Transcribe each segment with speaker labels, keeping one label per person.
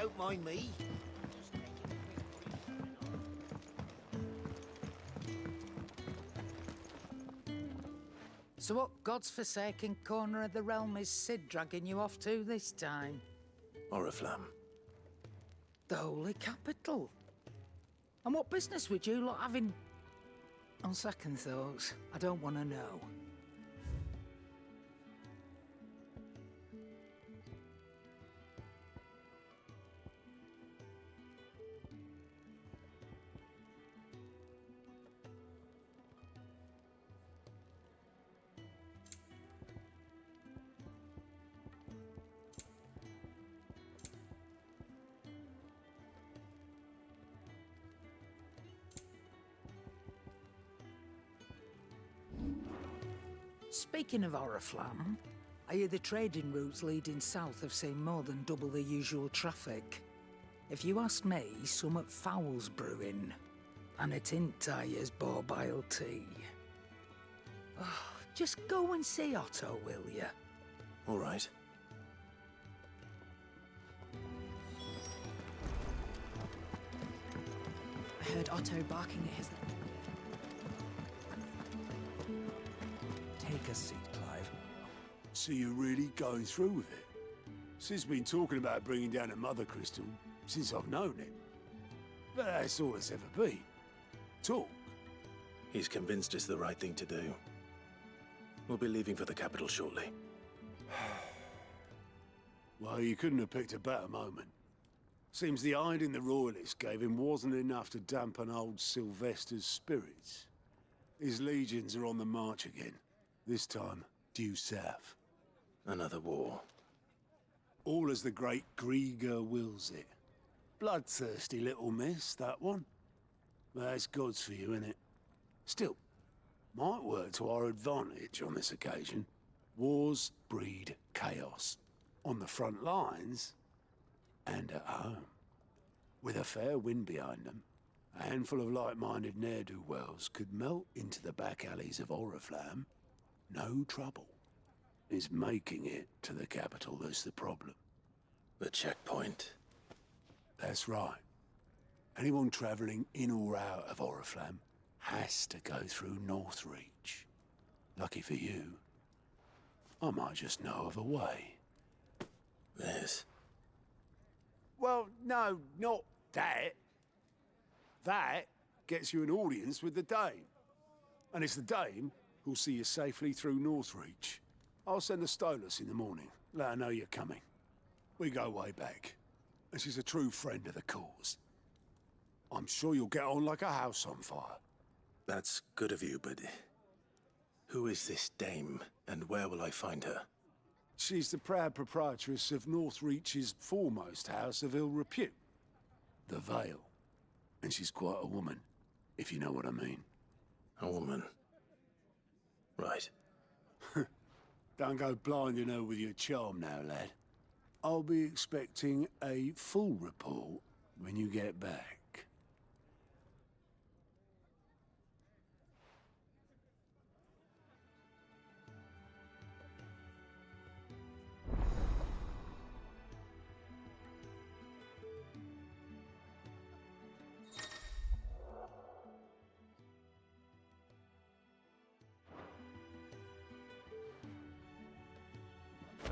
Speaker 1: don't mind me.
Speaker 2: So what God's forsaken corner of the realm is Sid dragging you off to this time?
Speaker 3: Oriflamme.
Speaker 2: The Holy Capital. And what business would you lot having? On second thoughts, I don't want to know. Speaking of Oriflamme, I hear the trading routes leading south have seen more than double the usual traffic. If you ask me, summat foul's brewing. And it ain't Tyre's borbile tea. Oh, just go and see Otto, will you?
Speaker 3: All right.
Speaker 4: I heard Otto barking at his...
Speaker 3: Take a seat, Clive.
Speaker 5: So you're really going through with it? Sid's been talking about bringing down a mother crystal since I've known it. But that's all it's ever been. Talk.
Speaker 3: He's convinced it's the right thing to do. We'll be leaving for the capital shortly.
Speaker 5: Well, you couldn't have picked a better moment. Seems the hiding the royalists gave him wasn't enough to dampen old Sylvester's spirits. His legions are on the march again. This time, due south.
Speaker 3: Another war.
Speaker 5: All as the great Grieger wills it. Bloodthirsty little miss, that one. That's God's for you, innit? Still, might work to our advantage on this occasion. Wars breed chaos. On the front lines, and at home. With a fair wind behind them, a handful of like-minded ne'er-do-wells could melt into the back alleys of Oriflamme. No trouble. It's making it to the capital that's the problem.
Speaker 3: The checkpoint.
Speaker 5: That's right. Anyone travelling in or out of Oriflamme has to go through Northreach. Lucky for you, I might just know of a way.
Speaker 3: This.
Speaker 5: Well, no, not that. That gets you an audience with the Dame. And it's the Dame who'll see you safely through Northreach. I'll send a Stolas in the morning, let her know you're coming. We go way back, and she's a true friend of the cause. I'm sure you'll get on like a house on fire.
Speaker 3: That's good of you, but... who is this dame, and where will I find her?
Speaker 5: She's the proud proprietress of Northreach's foremost house of ill repute, the Vale. And she's quite a woman, if you know what I mean.
Speaker 3: A woman. Right.
Speaker 5: Don't go blinding her with your charm now, lad. I'll be expecting a full report when you get back.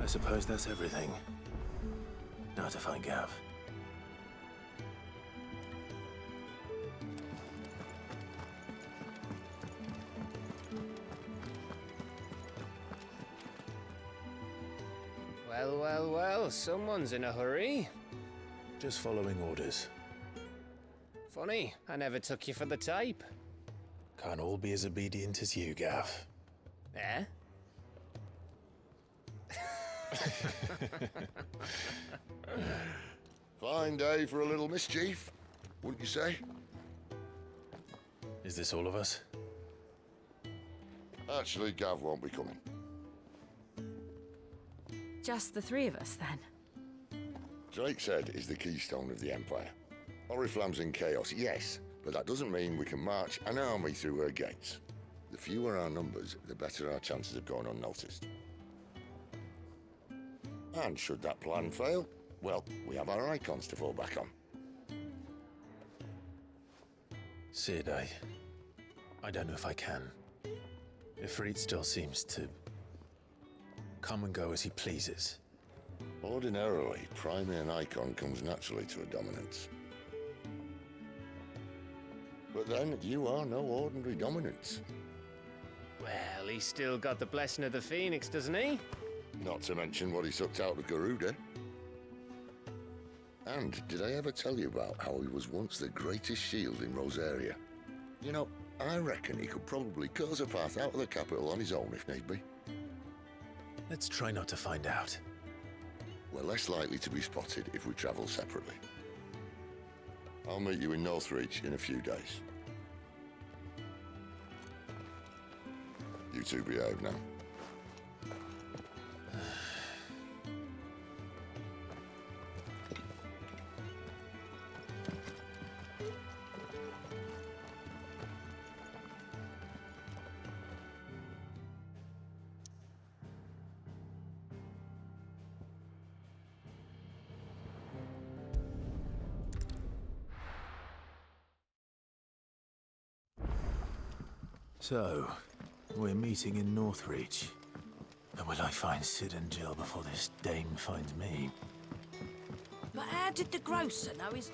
Speaker 3: I suppose that's everything. Now to find Gav.
Speaker 1: Well, well, well, someone's in a hurry.
Speaker 3: Just following orders.
Speaker 1: Funny, I never took you for the type.
Speaker 3: Can't all be as obedient as you, Gav.
Speaker 1: Eh?
Speaker 6: Fine day for a little mischief, wouldn't you say?
Speaker 3: Is this all of us?
Speaker 6: Actually, Gav won't be coming.
Speaker 4: Just the three of us, then?
Speaker 6: Drake's Head is the keystone of the Empire. Oriflamme's in chaos, yes, but that doesn't mean we can march an army through her gates. The fewer our numbers, the better our chances of going unnoticed. And should that plan fail, well, we have our icons to fall back on.
Speaker 3: Sid, I don't know if I can. Ifrit still seems to come and go as he pleases.
Speaker 6: Ordinarily, priming an icon comes naturally to a dominance. But then, you are no ordinary dominance.
Speaker 1: Well, he's still got the blessing of the Phoenix, doesn't he?
Speaker 6: Not to mention what he sucked out of Garuda. And did I ever tell you about how he was once the greatest shield in Rosaria? You know, I reckon he could probably cut us a path out of the capital on his own if need be.
Speaker 3: Let's try not to find out.
Speaker 6: We're less likely to be spotted if we travel separately. I'll meet you in Northreach in a few days. You two behave now.
Speaker 3: So, we're meeting in Northreach. And will I find Sid and Jill before this dame finds me?
Speaker 7: But how did the grocer know his...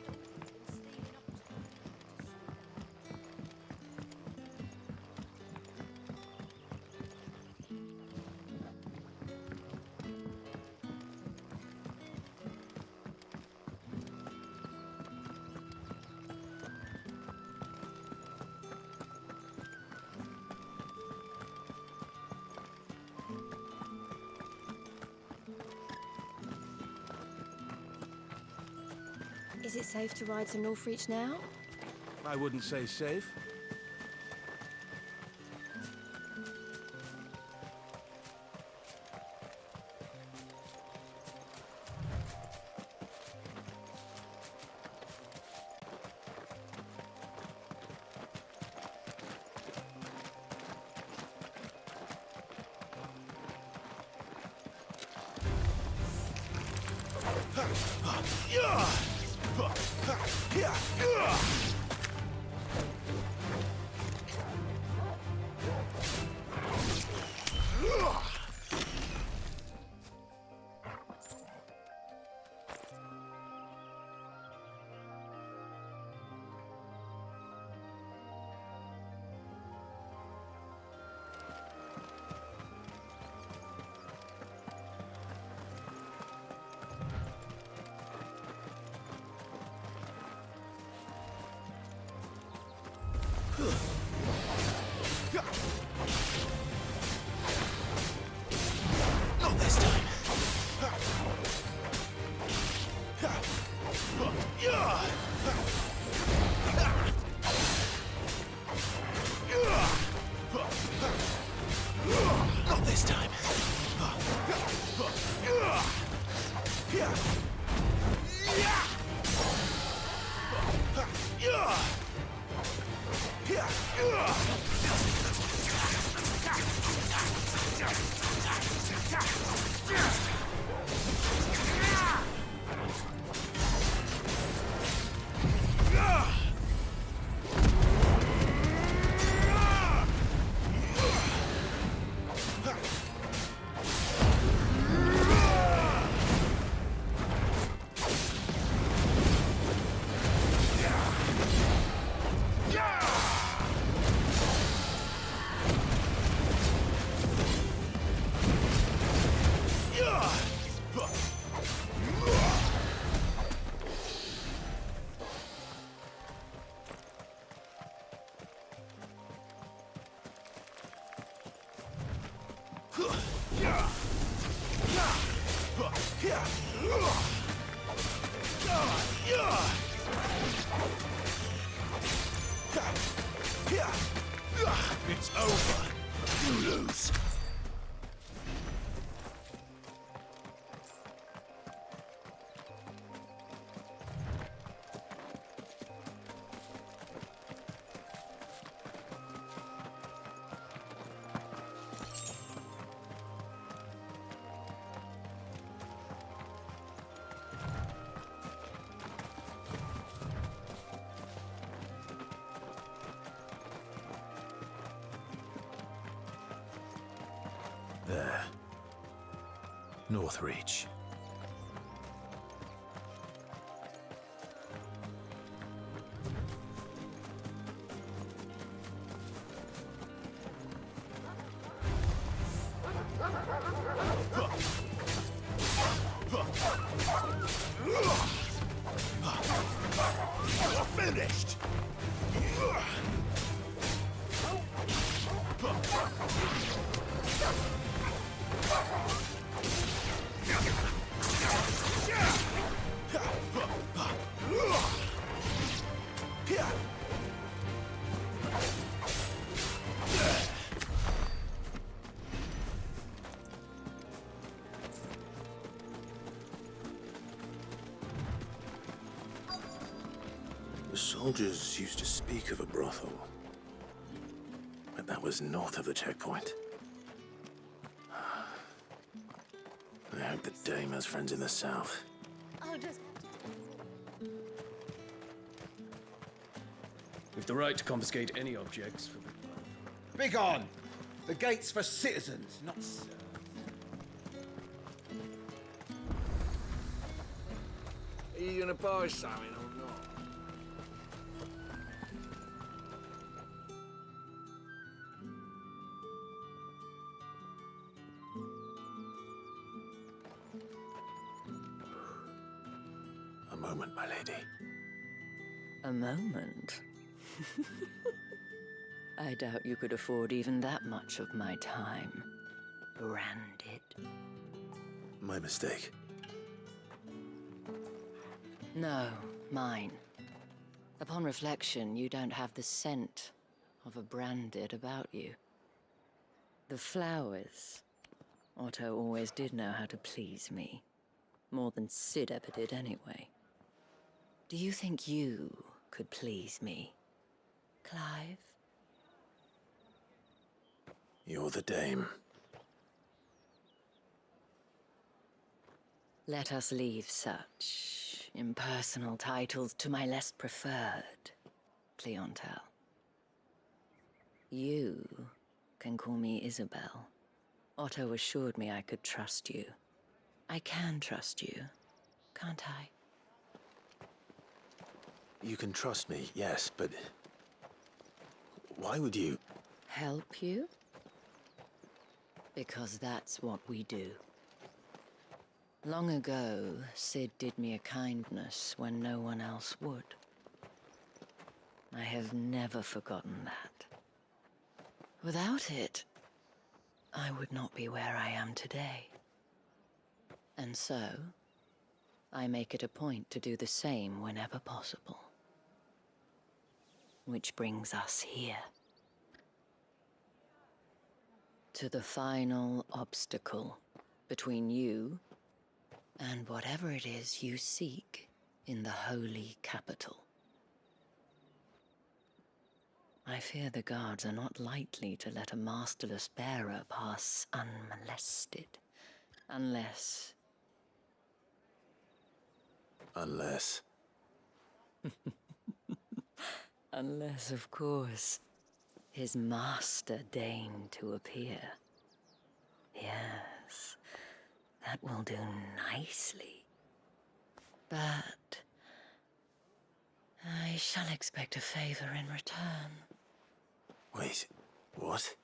Speaker 4: Is it safe to ride to Northreach now?
Speaker 5: I wouldn't say safe.
Speaker 3: Not this time. Not this time.
Speaker 5: It's over. You lose.
Speaker 3: there. Northreach.
Speaker 5: Finished!
Speaker 3: The soldiers used to speak of a brothel, but that was north of the checkpoint. I hope the dame has friends in the south.
Speaker 1: We've the right to confiscate any objects from the...
Speaker 8: Begone! The gate's for citizens, not...
Speaker 9: Are you gonna buy something or not?
Speaker 3: A moment, my lady.
Speaker 10: A moment? I doubt you could afford even that much of my time. Branded.
Speaker 3: My mistake.
Speaker 10: No, mine. Upon reflection, you don't have the scent of a branded about you. The flowers. Otto always did know how to please me. More than Sid ever did anyway. Do you think you could please me, Clive?
Speaker 3: You're the dame.
Speaker 10: Let us leave such impersonal titles to my less preferred clientele. You can call me Isabel. Otto assured me I could trust you. I can trust you, can't I?
Speaker 3: You can trust me, yes, but... why would you...
Speaker 10: Help you? Because that's what we do. Long ago, Sid did me a kindness when no one else would. I have never forgotten that. Without it, I would not be where I am today. And so, I make it a point to do the same whenever possible. Which brings us here. To the final obstacle between you and whatever it is you seek in the holy capital. I fear the guards are not likely to let a masterless bearer pass unmolested, unless...
Speaker 3: Unless...
Speaker 10: Unless, of course, his master deigned to appear. Yes, that will do nicely. But I shall expect a favor in return.
Speaker 3: Wait, what?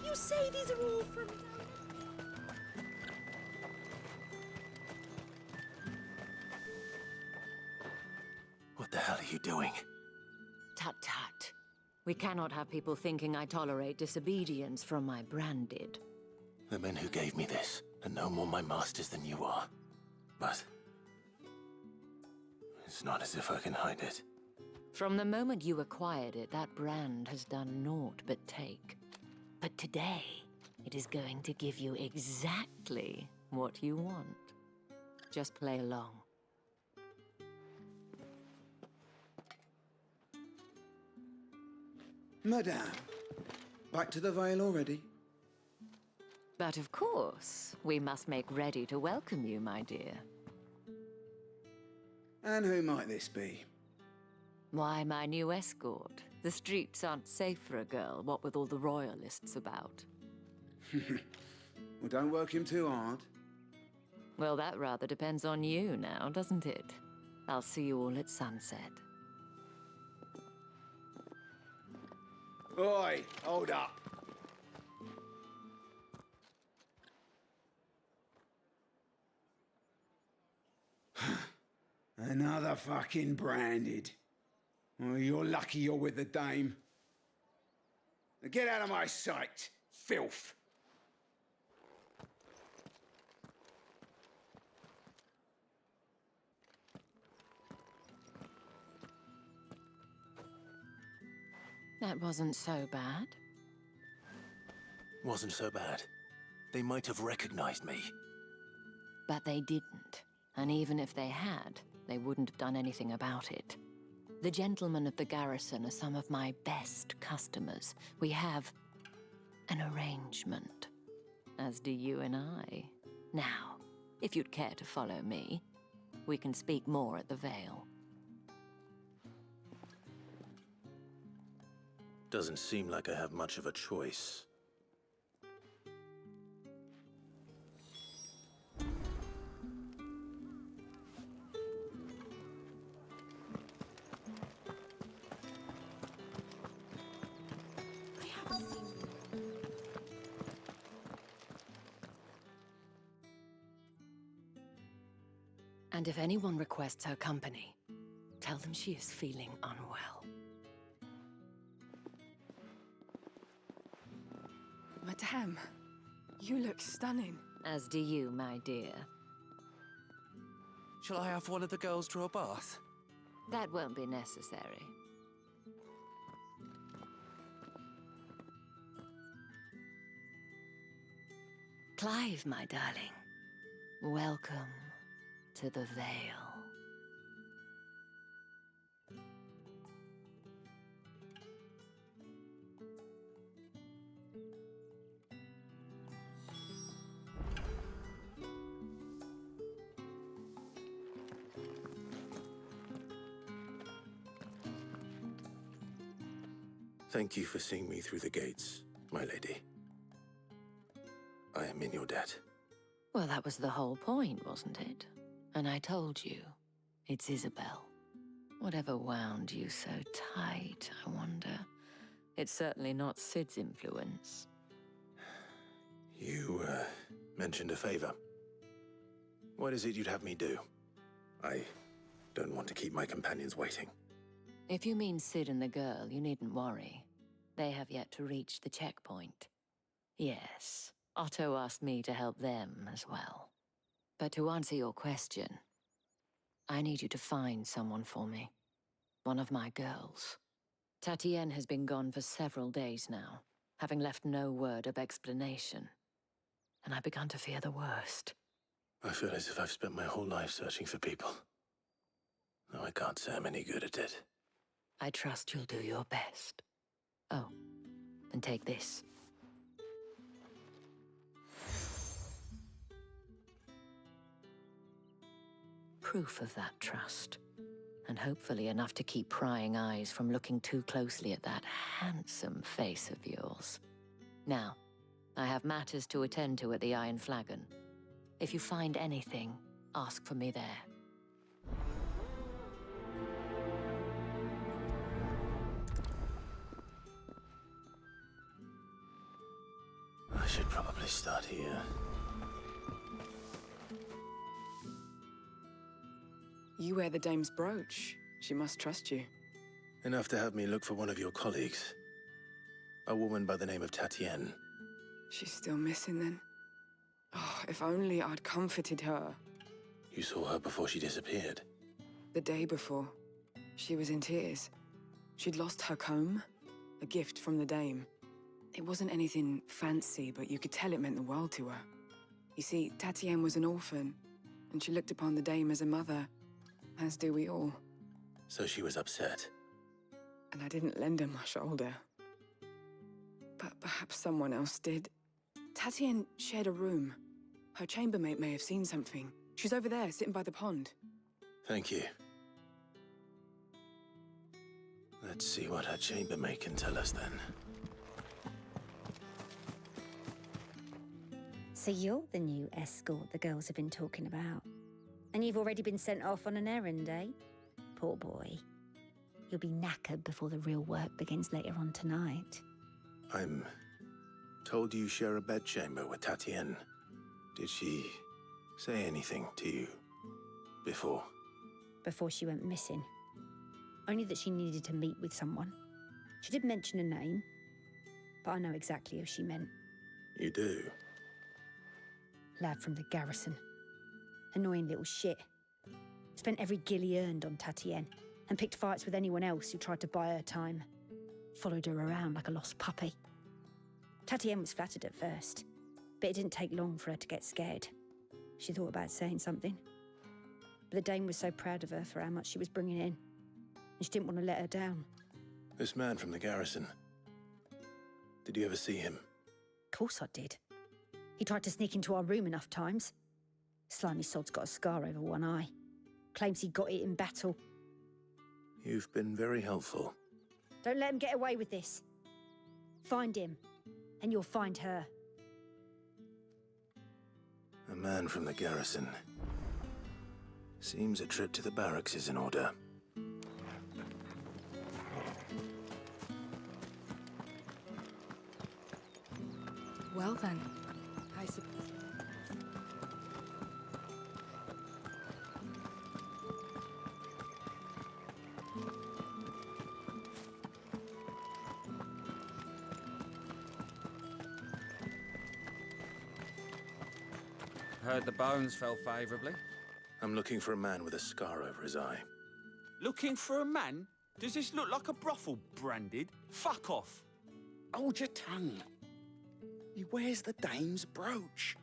Speaker 4: You say these are all from...
Speaker 3: What the hell are you doing?
Speaker 10: Tut-tut. We cannot have people thinking I tolerate disobedience from my branded.
Speaker 3: The men who gave me this are no more my masters than you are. But... it's not as if I can hide it.
Speaker 10: From the moment you acquired it, that brand has done naught but take. But today, it is going to give you exactly what you want. Just play along.
Speaker 8: Madame, back to the Vale already?
Speaker 10: But of course, we must make ready to welcome you, my dear.
Speaker 8: And who might this be?
Speaker 10: Why, my new escort. The streets aren't safe for a girl, what with all the royalists about.
Speaker 8: Well, don't work him too hard.
Speaker 10: Well, that rather depends on you now, doesn't it? I'll see you all at sunset.
Speaker 8: Oi, hold up. Another fucking branded. Well, you're lucky you're with the dame. Now get out of my sight, filth.
Speaker 10: That wasn't so bad.
Speaker 3: Wasn't so bad. They might have recognized me.
Speaker 10: But they didn't. And even if they had, they wouldn't have done anything about it. The gentlemen of the garrison are some of my best customers. We have an arrangement, as do you and I. Now, if you'd care to follow me, we can speak more at the Vale.
Speaker 3: Doesn't seem like I have much of a choice.
Speaker 10: And if anyone requests her company, tell them she is feeling unwell.
Speaker 11: Madame, you look stunning.
Speaker 10: As do you, my dear.
Speaker 12: Shall I have one of the girls draw a bath?
Speaker 10: That won't be necessary. Clive, my darling. Welcome to the Vale.
Speaker 3: Thank you for seeing me through the gates, my lady. I am in your debt.
Speaker 10: Well, that was the whole point, wasn't it? And I told you, it's Isabel. Whatever wound you so tight, I wonder. It's certainly not Sid's influence.
Speaker 3: You, mentioned a favor. What is it you'd have me do? I don't want to keep my companions waiting.
Speaker 10: If you mean Sid and the girl, you needn't worry. They have yet to reach the checkpoint. Yes, Otto asked me to help them as well. But to answer your question, I need you to find someone for me. One of my girls. Tatienne has been gone for several days now, having left no word of explanation. And I've begun to fear the worst.
Speaker 3: I feel as if I've spent my whole life searching for people. Though I can't say I'm any good at it.
Speaker 10: I trust you'll do your best. Oh, and take this. Proof of that trust. And hopefully enough to keep prying eyes from looking too closely at that handsome face of yours. Now, I have matters to attend to at the Iron Flagon. If you find anything, ask for me there.
Speaker 3: I should probably start here.
Speaker 11: You wear the dame's brooch. She must trust you.
Speaker 3: Enough to have me look for one of your colleagues. A woman by the name of Tatienne.
Speaker 11: She's still missing then? Oh, if only I'd comforted her.
Speaker 3: You saw her before she disappeared.
Speaker 11: The day before, she was in tears. She'd lost her comb, a gift from the dame. It wasn't anything fancy, but you could tell it meant the world to her. You see, Tatienne was an orphan, and she looked upon the dame as a mother, as do we all.
Speaker 3: So she was upset.
Speaker 11: And I didn't lend her my shoulder. But perhaps someone else did. Tatienne shared a room. Her chambermaid may have seen something. She's over there, sitting by the pond.
Speaker 3: Thank you. Let's see what her chambermaid can tell us then.
Speaker 13: So you're the new escort the girls have been talking about. And you've already been sent off on an errand, eh? Poor boy. You'll be knackered before the real work begins later on tonight.
Speaker 3: I'm told you share a bedchamber with Tatienne. Did she say anything to you before?
Speaker 13: Before she went missing. Only that she needed to meet with someone. She did mention a name, but I know exactly who she meant.
Speaker 3: You do?
Speaker 13: Lad from the garrison. Annoying little shit. Spent every gil he earned on Tatienne, and picked fights with anyone else who tried to buy her time. Followed her around like a lost puppy. Tatienne was flattered at first, but it didn't take long for her to get scared. She thought about saying something. But the Dame was so proud of her for how much she was bringing in, and she didn't want to let her down.
Speaker 3: This man from the garrison. Did you ever see him?
Speaker 13: Of course I did. He tried to sneak into our room enough times. Slimy sod's got a scar over one eye. Claims he got it in battle.
Speaker 3: You've been very helpful.
Speaker 13: Don't let him get away with this. Find him, and you'll find her.
Speaker 3: A man from the garrison. Seems a trip to the barracks is in order.
Speaker 11: Well then, I suppose.
Speaker 12: Heard the bones fell favourably.
Speaker 3: I'm looking for a man with a scar over his eye.
Speaker 9: Looking for a man? Does this look like a brothel, Branded? Fuck off.
Speaker 14: Hold your tongue. He wears the Dame's brooch.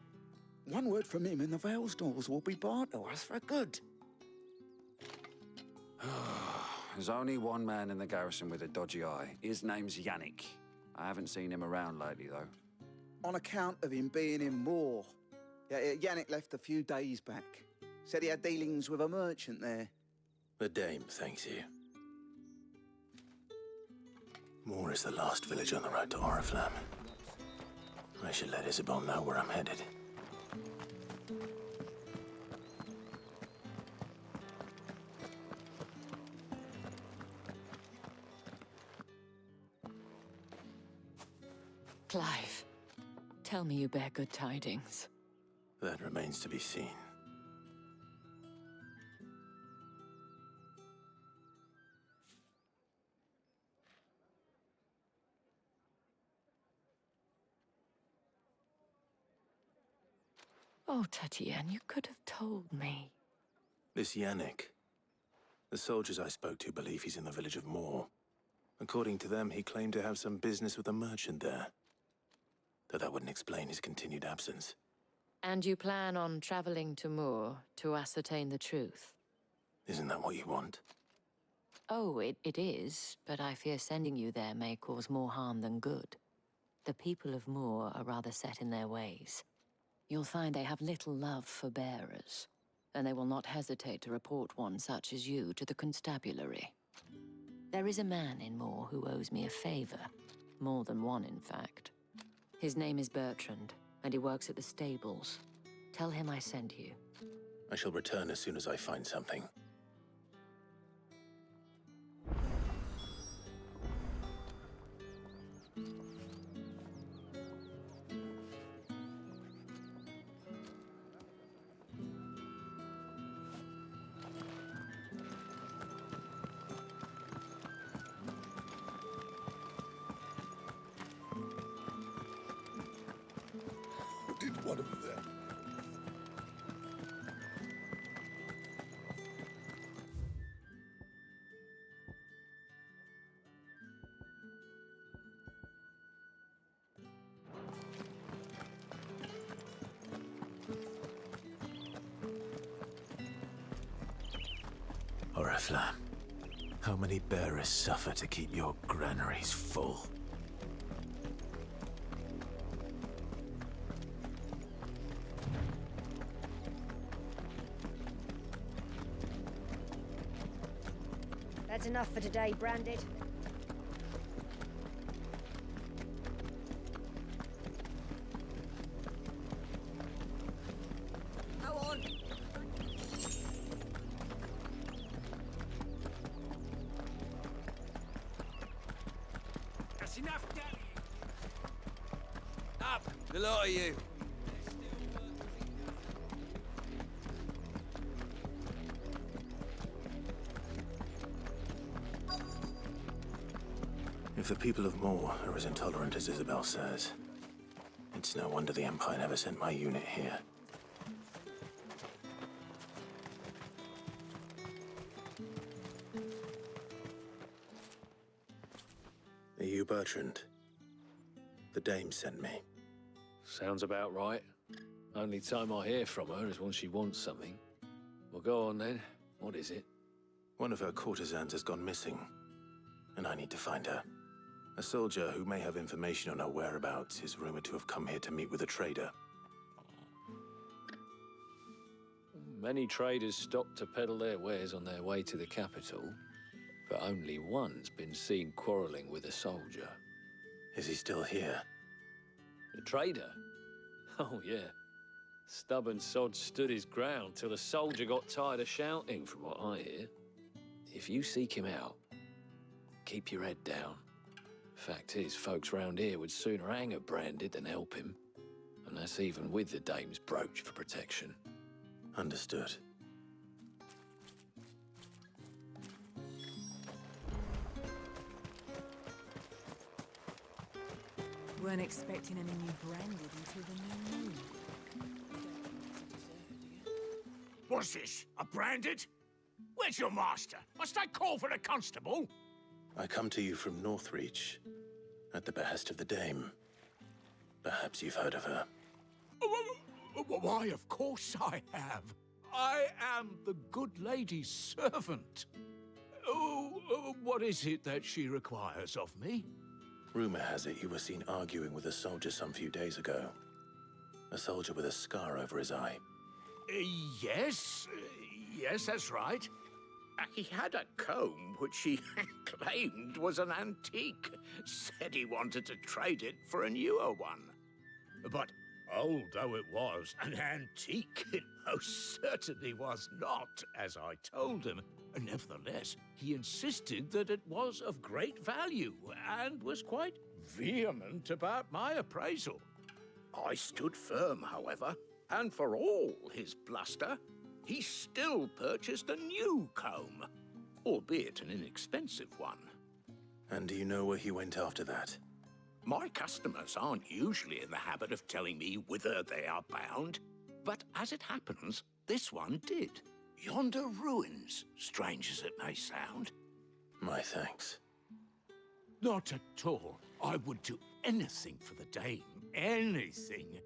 Speaker 14: One word from him and the Vale's doors will be barred to us for good.
Speaker 9: There's only one man in the garrison with a dodgy eye. His name's Yannick. I haven't seen him around lately, though.
Speaker 14: On account of him being in Moor. Yeah, Yannick left a few days back. Said he had dealings with a merchant there.
Speaker 3: The Dame thanks you. Moor is the last village on the road to Oriflamme. I should let Isabel know where I'm headed.
Speaker 10: Clive, tell me you bear good tidings.
Speaker 3: That remains to be seen.
Speaker 10: Oh, Tatienne, you could have told me.
Speaker 3: This Yannick. The soldiers I spoke to believe he's in the village of Moor. According to them, he claimed to have some business with a merchant there. Though that wouldn't explain his continued absence.
Speaker 10: And you plan on traveling to Moor to ascertain the truth?
Speaker 3: Isn't that what you want?
Speaker 10: Oh, it is, but I fear sending you there may cause more harm than good. The people of Moor are rather set in their ways. You'll find they have little love for bearers, and they will not hesitate to report one such as you to the constabulary. There is a man in Moor who owes me a favor. More than one, in fact. His name is Bertrand, and he works at the stables. Tell him I sent you.
Speaker 3: I shall return as soon as I find something.
Speaker 6: Did one of them.
Speaker 3: Oriflamme, how many bearers suffer to keep your granaries full?
Speaker 13: That's enough for today, Branded.
Speaker 7: Go on.
Speaker 12: That's enough, Daddy. Up, the lot of you.
Speaker 3: If the people of Moor are as intolerant as Isabel says, it's no wonder the Empire never sent my unit here. Are you Bertrand? The dame sent me.
Speaker 15: Sounds about right. Only time I hear from her is when she wants something. Well, go on then. What is it?
Speaker 3: One of her courtesans has gone missing, and I need to find her. A soldier who may have information on her whereabouts is rumored to have come here to meet with a trader.
Speaker 15: Many traders stop to peddle their wares on their way to the capital, but only one's been seen quarreling with a soldier.
Speaker 3: Is he still here?
Speaker 15: The trader? Oh, yeah. Stubborn sod stood his ground till the soldier got tired of shouting, from what I hear. If you seek him out, keep your head down. Fact is, folks round here would sooner hang a Branded than help him. And that's even with the dame's brooch for protection.
Speaker 3: Understood.
Speaker 11: Weren't expecting any new Branded until the new moon.
Speaker 5: What's this? A Branded? Where's your master? Must I call for a constable?
Speaker 3: I come to you from Northreach, at the behest of the dame. Perhaps you've heard of her.
Speaker 5: Why, of course I have. I am the good lady's servant. What is it that she requires of me?
Speaker 3: Rumor has it you were seen arguing with a soldier some few days ago. A soldier with a scar over his eye.
Speaker 5: Yes, that's right. He had a comb which he claimed was an antique. Said he wanted to trade it for a newer one. But old though it was, an antique it most certainly was not, as I told him. Nevertheless, he insisted that it was of great value and was quite vehement about my appraisal. I stood firm, however, and for all his bluster, he still purchased a new comb, albeit an inexpensive one.
Speaker 3: And do you know where he went after that?
Speaker 5: My customers aren't usually in the habit of telling me whither they are bound, but as it happens, this one did. Yonder ruins, strange as it may sound.
Speaker 3: My thanks.
Speaker 5: Not at all. I would do anything for the dame. Anything.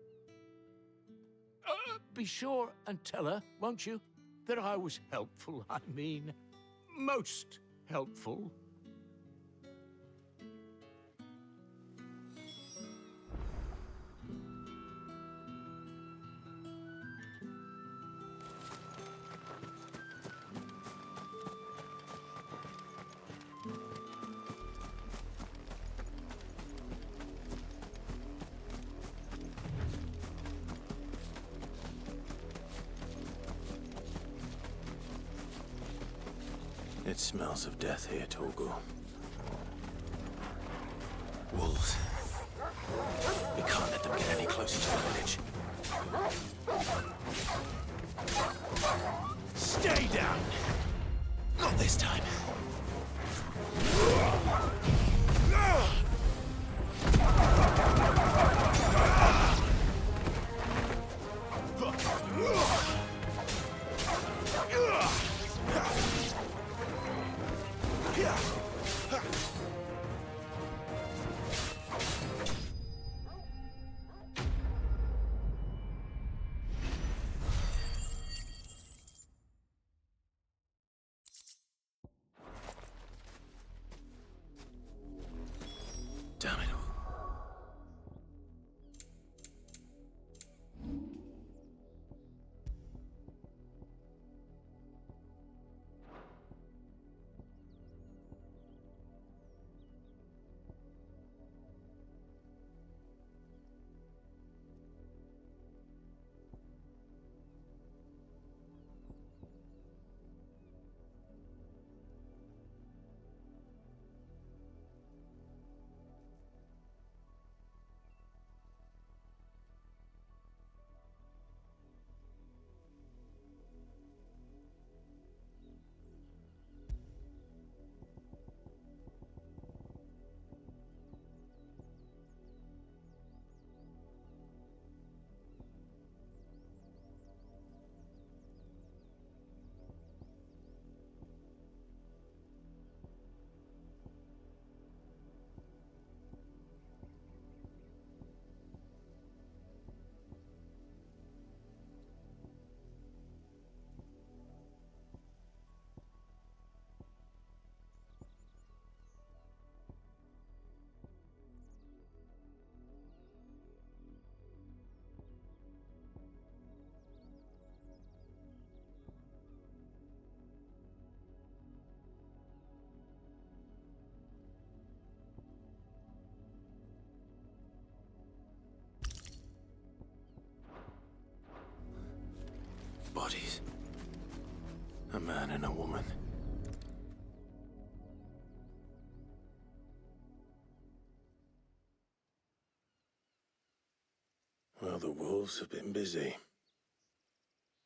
Speaker 5: Be sure and tell her, won't you, that I was helpful. I mean, most helpful.
Speaker 3: It smells of death here, Torgal. Wolves. We can't let them get any closer to the village.
Speaker 5: Stay down!
Speaker 3: Not this time. A man and a woman. Well, the wolves have been busy.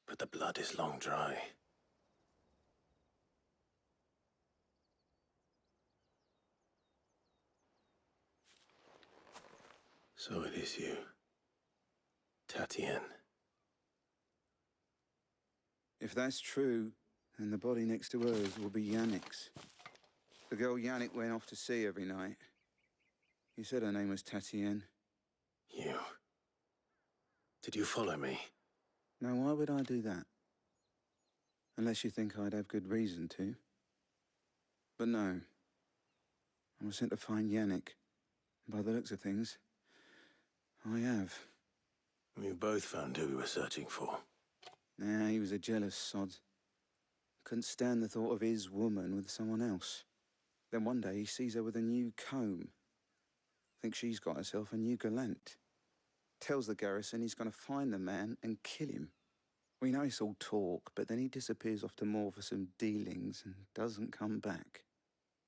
Speaker 3: But the blood is long dry. So it is you, Tatienne.
Speaker 8: If that's true, then the body next to hers will be Yannick's. The girl Yannick went off to see every night. He said her name was Tatienne.
Speaker 3: You... Did you follow me?
Speaker 8: Now, why would I do that? Unless you think I'd have good reason to. But no. I was sent to find Yannick. By the looks of things, I have.
Speaker 3: We both found who we were searching for.
Speaker 8: Nah, he was a jealous sod. Couldn't stand the thought of his woman with someone else. Then one day he sees her with a new comb. Thinks she's got herself a new gallant. Tells the garrison he's gonna find the man and kill him. We know it's all talk, but then he disappears off to Moor for some dealings and doesn't come back.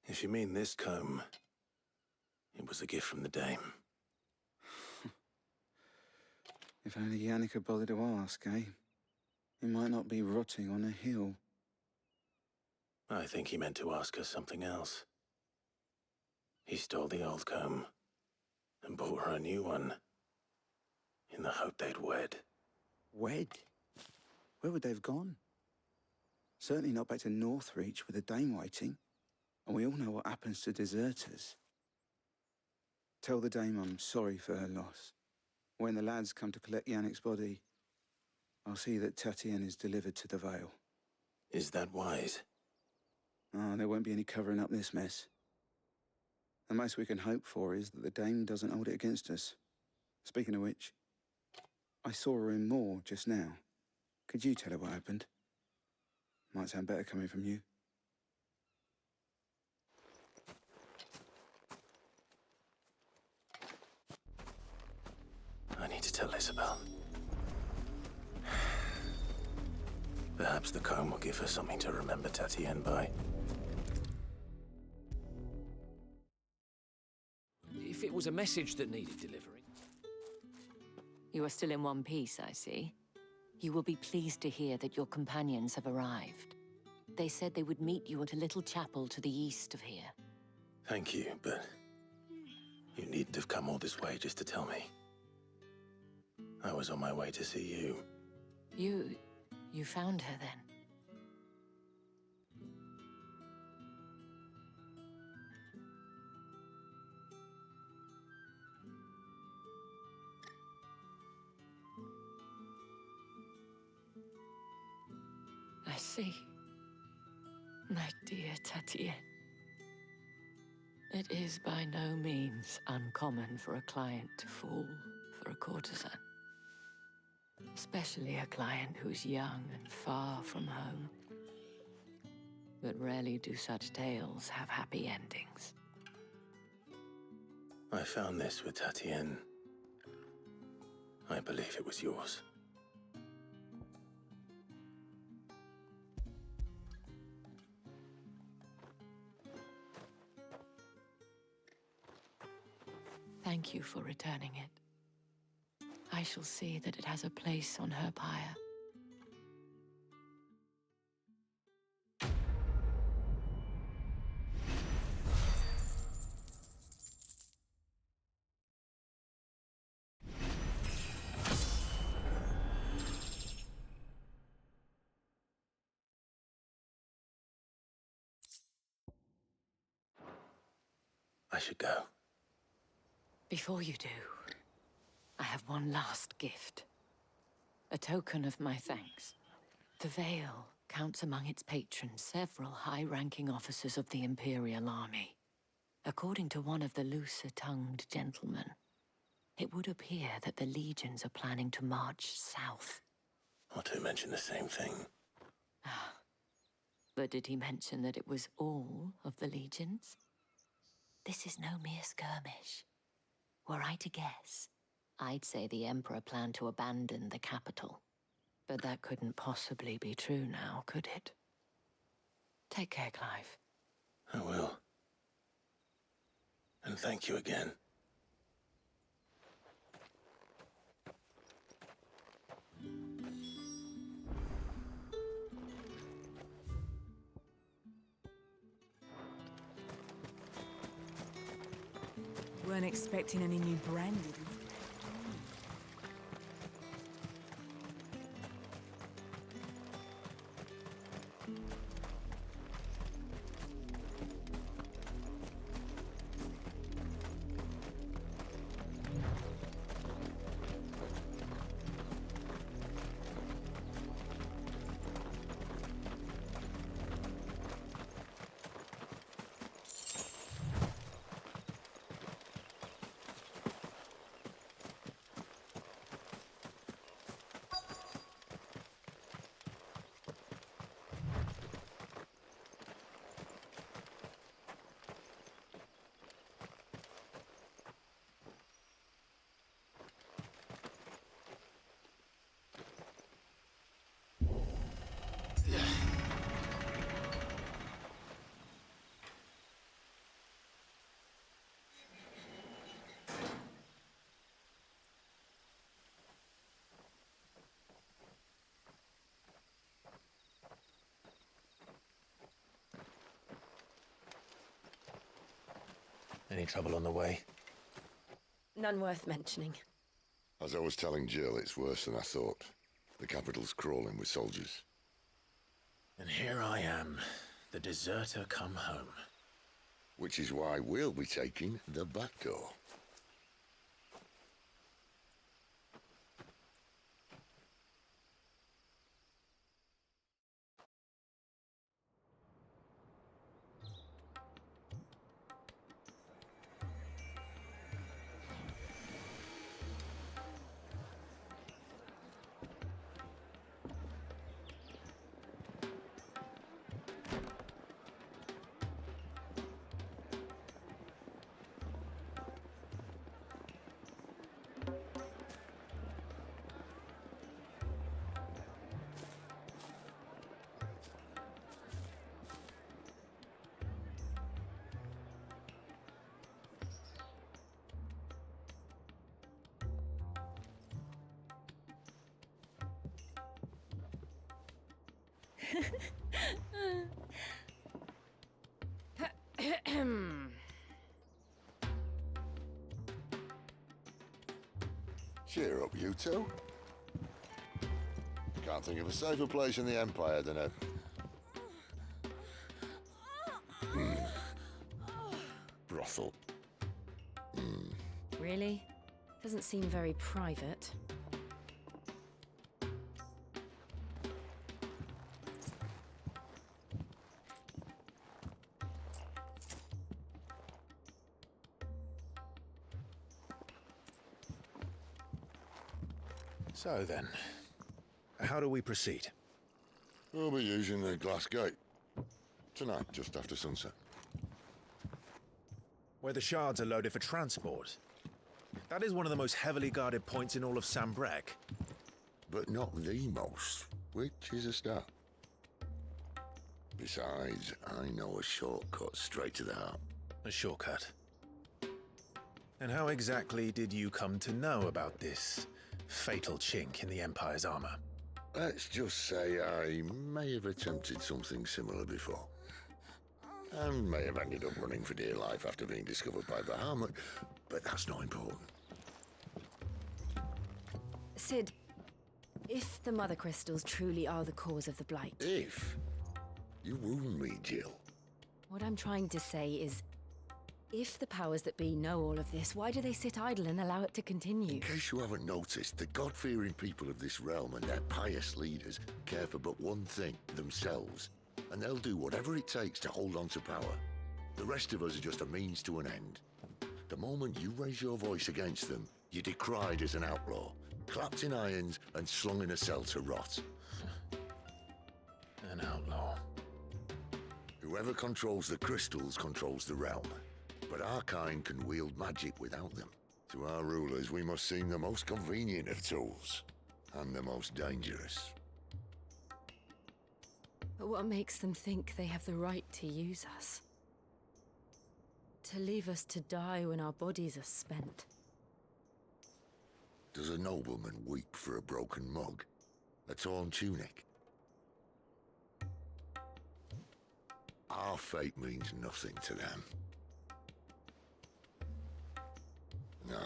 Speaker 3: If you mean this comb, it was a gift from the dame.
Speaker 8: If only Yannick had bothered to ask, eh? He might not be rotting on a hill.
Speaker 3: I think he meant to ask her something else. He stole the old comb and bought her a new one in the hope they'd wed.
Speaker 8: Wed? Where would they have gone? Certainly not back to Northreach with a dame waiting. And we all know what happens to deserters. Tell the dame I'm sorry for her loss. When the lads come to collect Yannick's body, I'll see that Tatienne is delivered to the Vale.
Speaker 3: Is that wise?
Speaker 8: Ah, there won't be any covering up this mess. The most we can hope for is that the dame doesn't hold it against us. Speaking of which, I saw her in Moor just now. Could you tell her what happened? Might sound better coming from you.
Speaker 3: I need to tell Isabel. Perhaps the comb will give her something to remember Tatienne by.
Speaker 15: If it was a message that needed delivering...
Speaker 10: You are still in one piece, I see. You will be pleased to hear that your companions have arrived. They said they would meet you at a little chapel to the east of here.
Speaker 3: Thank you, but you needn't have come all this way just to tell me. I was on my way to see you.
Speaker 10: You found her then? I see. My dear Tatienne. It is by no means uncommon for a client to fall for a courtesan. Especially a client who's young and far from home. But rarely do such tales have happy endings.
Speaker 3: I found this with Tatienne. I believe it was yours.
Speaker 10: Thank you for returning it. I shall see that it has a place on her pyre.
Speaker 3: I should go.
Speaker 10: Before you do, I have one last gift. A token of my thanks. The Vale counts among its patrons several high-ranking officers of the Imperial Army. According to one of the looser-tongued gentlemen, it would appear that the legions are planning to march south.
Speaker 3: Not to mention the same thing.
Speaker 10: But did he mention that it was all of the legions? This is no mere skirmish. Were I to guess, I'd say the Emperor planned to abandon the capital. But that couldn't possibly be true now, could it? Take care, Clive.
Speaker 3: I will. And thank you again.
Speaker 11: Weren't expecting any new brandy.
Speaker 3: Any trouble on the way?
Speaker 4: None worth mentioning.
Speaker 6: As I was telling Jill, it's worse than I thought. The capital's crawling with soldiers.
Speaker 3: And here I am, the deserter come home.
Speaker 6: Which is why we'll be taking the back door. Cheer up, you two. Can't think of a safer place in the Empire than a... brothel.
Speaker 4: Really? Doesn't seem very private.
Speaker 3: So then, how do we proceed?
Speaker 6: We'll be using the glass gate. Tonight, just after sunset.
Speaker 3: Where the shards are loaded for transport. That is one of the most heavily guarded points in all of Sambrec.
Speaker 6: But not the most, which is a start. Besides, I know a shortcut straight to the heart.
Speaker 3: A shortcut? And how exactly did you come to know about this fatal chink in the Empire's armor?
Speaker 6: Let's just say I may have attempted something similar before. And may have ended up running for dear life after being discovered by Bahamut, but that's not important.
Speaker 4: Sid, if the Mother Crystals truly are the cause of the Blight...
Speaker 6: If? You wound me, Jill.
Speaker 4: What I'm trying to say is, if the powers that be know all of this, why do they sit idle and allow it to continue?
Speaker 6: In case you haven't noticed, the God-fearing people of this realm and their pious leaders care for but one thing, themselves. And they'll do whatever it takes to hold on to power. The rest of us are just a means to an end. The moment you raise your voice against them, you're decried as an outlaw, clapped in irons and slung in a cell to rot.
Speaker 3: An outlaw.
Speaker 6: Whoever controls the crystals controls the realm. But our kind can wield magic without them. To our rulers, we must seem the most convenient of tools. And the most dangerous.
Speaker 4: But what makes them think they have the right to use us? To leave us to die when our bodies are spent?
Speaker 6: Does a nobleman weep for a broken mug? A torn tunic? Our fate means nothing to them. No,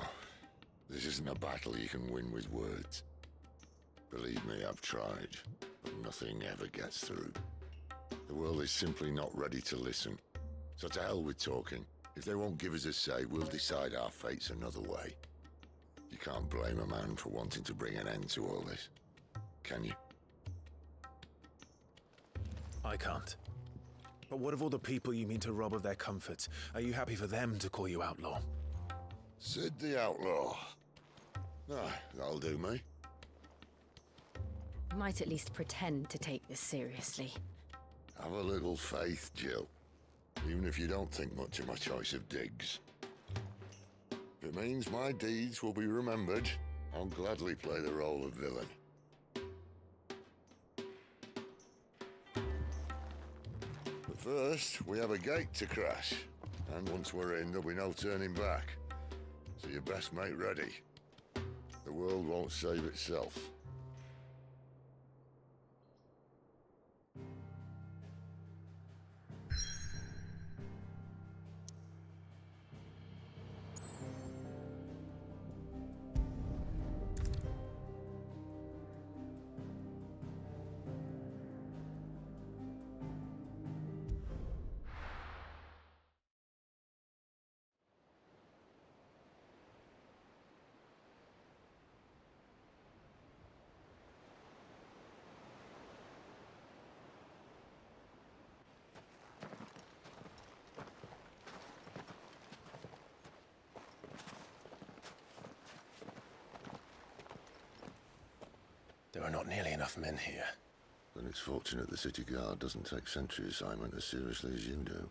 Speaker 6: this isn't a battle you can win with words. Believe me, I've tried, but nothing ever gets through. The world is simply not ready to listen. So to hell with talking. If they won't give us a say, we'll decide our fates another way. You can't blame a man for wanting to bring an end to all this, can you?
Speaker 3: I can't. But what of all the people you mean to rob of their comforts? Are you happy for them to call you outlaw?
Speaker 6: Sid the Outlaw. Ah, that'll do me.
Speaker 4: You might at least pretend to take this seriously.
Speaker 6: Have a little faith, Jill. Even if you don't think much of my choice of digs. If it means my deeds will be remembered, I'll gladly play the role of villain. But first, we have a gate to crash. And once we're in, there'll be no turning back. So you best make ready. The world won't save itself.
Speaker 3: There are not nearly enough men here.
Speaker 6: Then it's fortunate the city guard doesn't take sentry assignment as seriously as you do.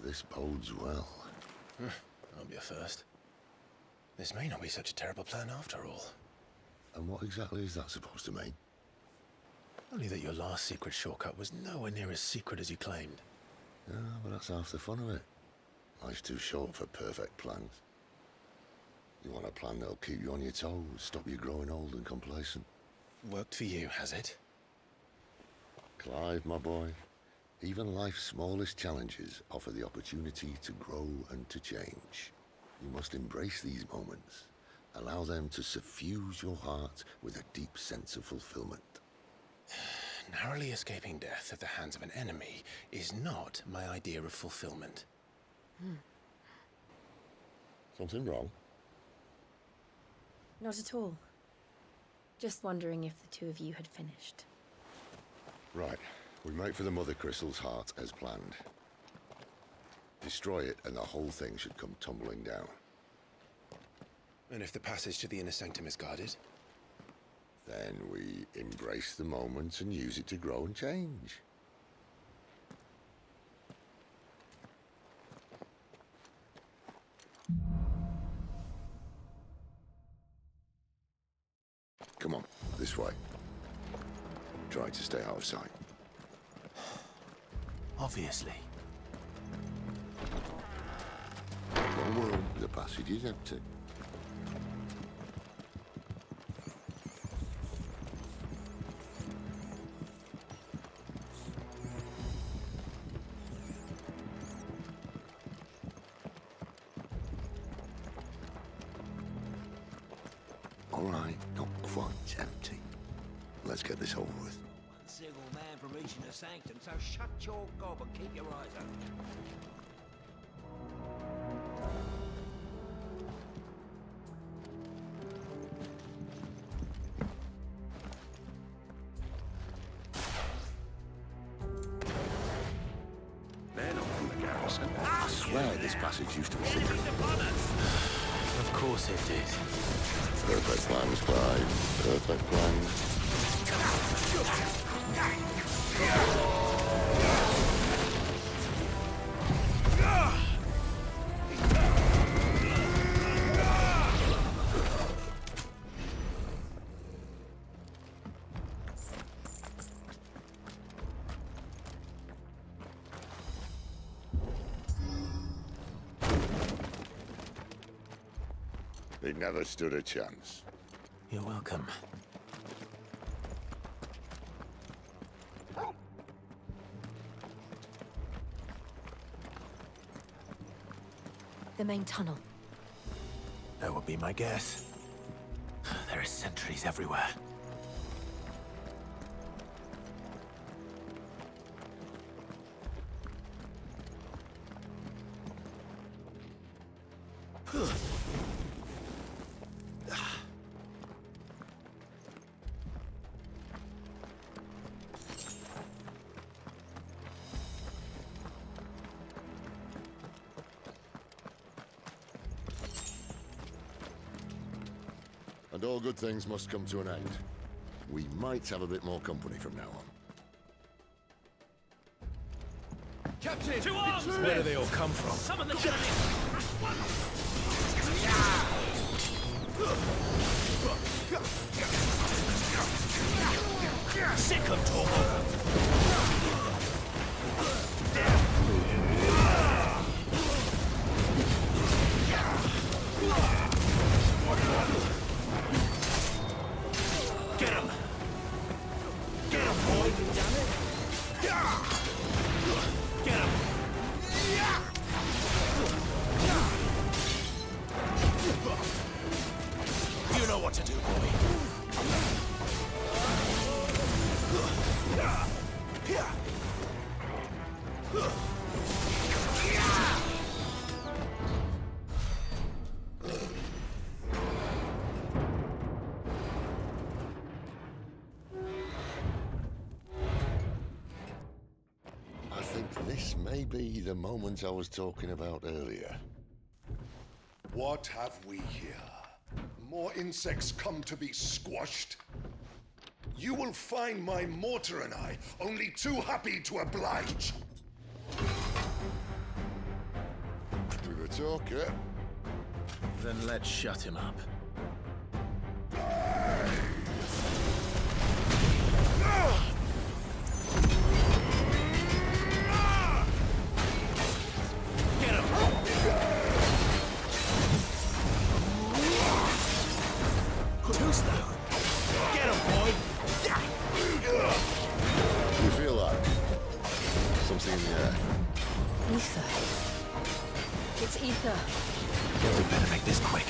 Speaker 6: This bodes well.
Speaker 3: I'll be a first. This may not be such a terrible plan after all.
Speaker 6: And what exactly is that supposed to mean?
Speaker 3: Only that your last secret shortcut was nowhere near as secret as you claimed.
Speaker 6: Yeah, but that's half the fun of it. Life's too short for perfect plans. You want a plan that'll keep you on your toes, stop you growing old and complacent.
Speaker 3: Worked for you, has it?
Speaker 6: Clive, my boy, even life's smallest challenges offer the opportunity to grow and to change. You must embrace these moments. Allow them to suffuse your heart with a deep sense of fulfillment.
Speaker 3: Narrowly escaping death at the hands of an enemy is not my idea of fulfillment.
Speaker 6: Something wrong?
Speaker 13: Not at all. Just wondering if the two of you had finished.
Speaker 6: Right. We make for the Mother Crystal's heart as planned. Destroy it and the whole thing should come tumbling down.
Speaker 3: And if the passage to the inner sanctum is guarded?
Speaker 6: Then we embrace the moment and use it to grow and change. Come on, this way. Try to stay out of sight.
Speaker 3: Obviously.
Speaker 6: Don't worry, the passage is empty. All right, not quite empty. Let's get this over with.
Speaker 7: One single man from reaching the sanctum, so shut your gob and keep your eyes open.
Speaker 6: They're not from the garrison. I swear this passage used to be secret.
Speaker 3: Of course it did.
Speaker 6: Perfect plans, Clive. Perfect plans. They never stood a chance.
Speaker 3: You're welcome.
Speaker 4: The main tunnel.
Speaker 3: That would be my guess. There are sentries everywhere.
Speaker 6: And all good things must come to an end. We might have a bit more company from now on.
Speaker 15: Captain! To arms!
Speaker 3: Where do they all come from?
Speaker 15: Summon the
Speaker 3: Sick of Torgo! Get him! Get him, boy! Damn it! Get him! You know what to do, boy.
Speaker 6: I think this may be the moment I was talking about earlier.
Speaker 16: What have we here? More insects come to be squashed? You will find my mortar and I only too happy to oblige.
Speaker 6: With a talker.
Speaker 3: Then let's shut him up. Get him! Too slow. Get him, boy!
Speaker 6: You feel that? Something in the air.
Speaker 4: Ether. It's ether.
Speaker 3: We better make this quick.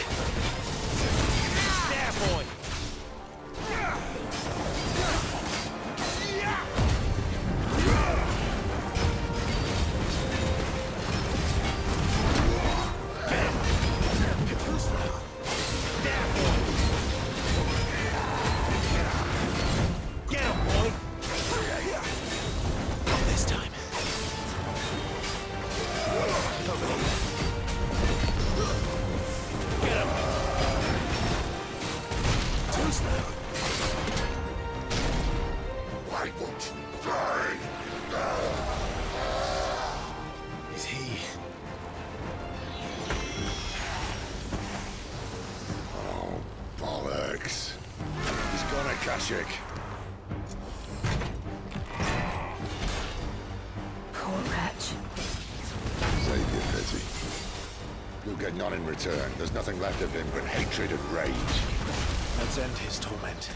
Speaker 3: There, boy!
Speaker 16: Why won't you die?
Speaker 3: Is he?
Speaker 6: Oh, bollocks. He's gone, Akashic.
Speaker 4: Poor wretch.
Speaker 6: Save your pity. You'll get none in return. There's nothing left of him but hatred and rage.
Speaker 3: Let's end his torment.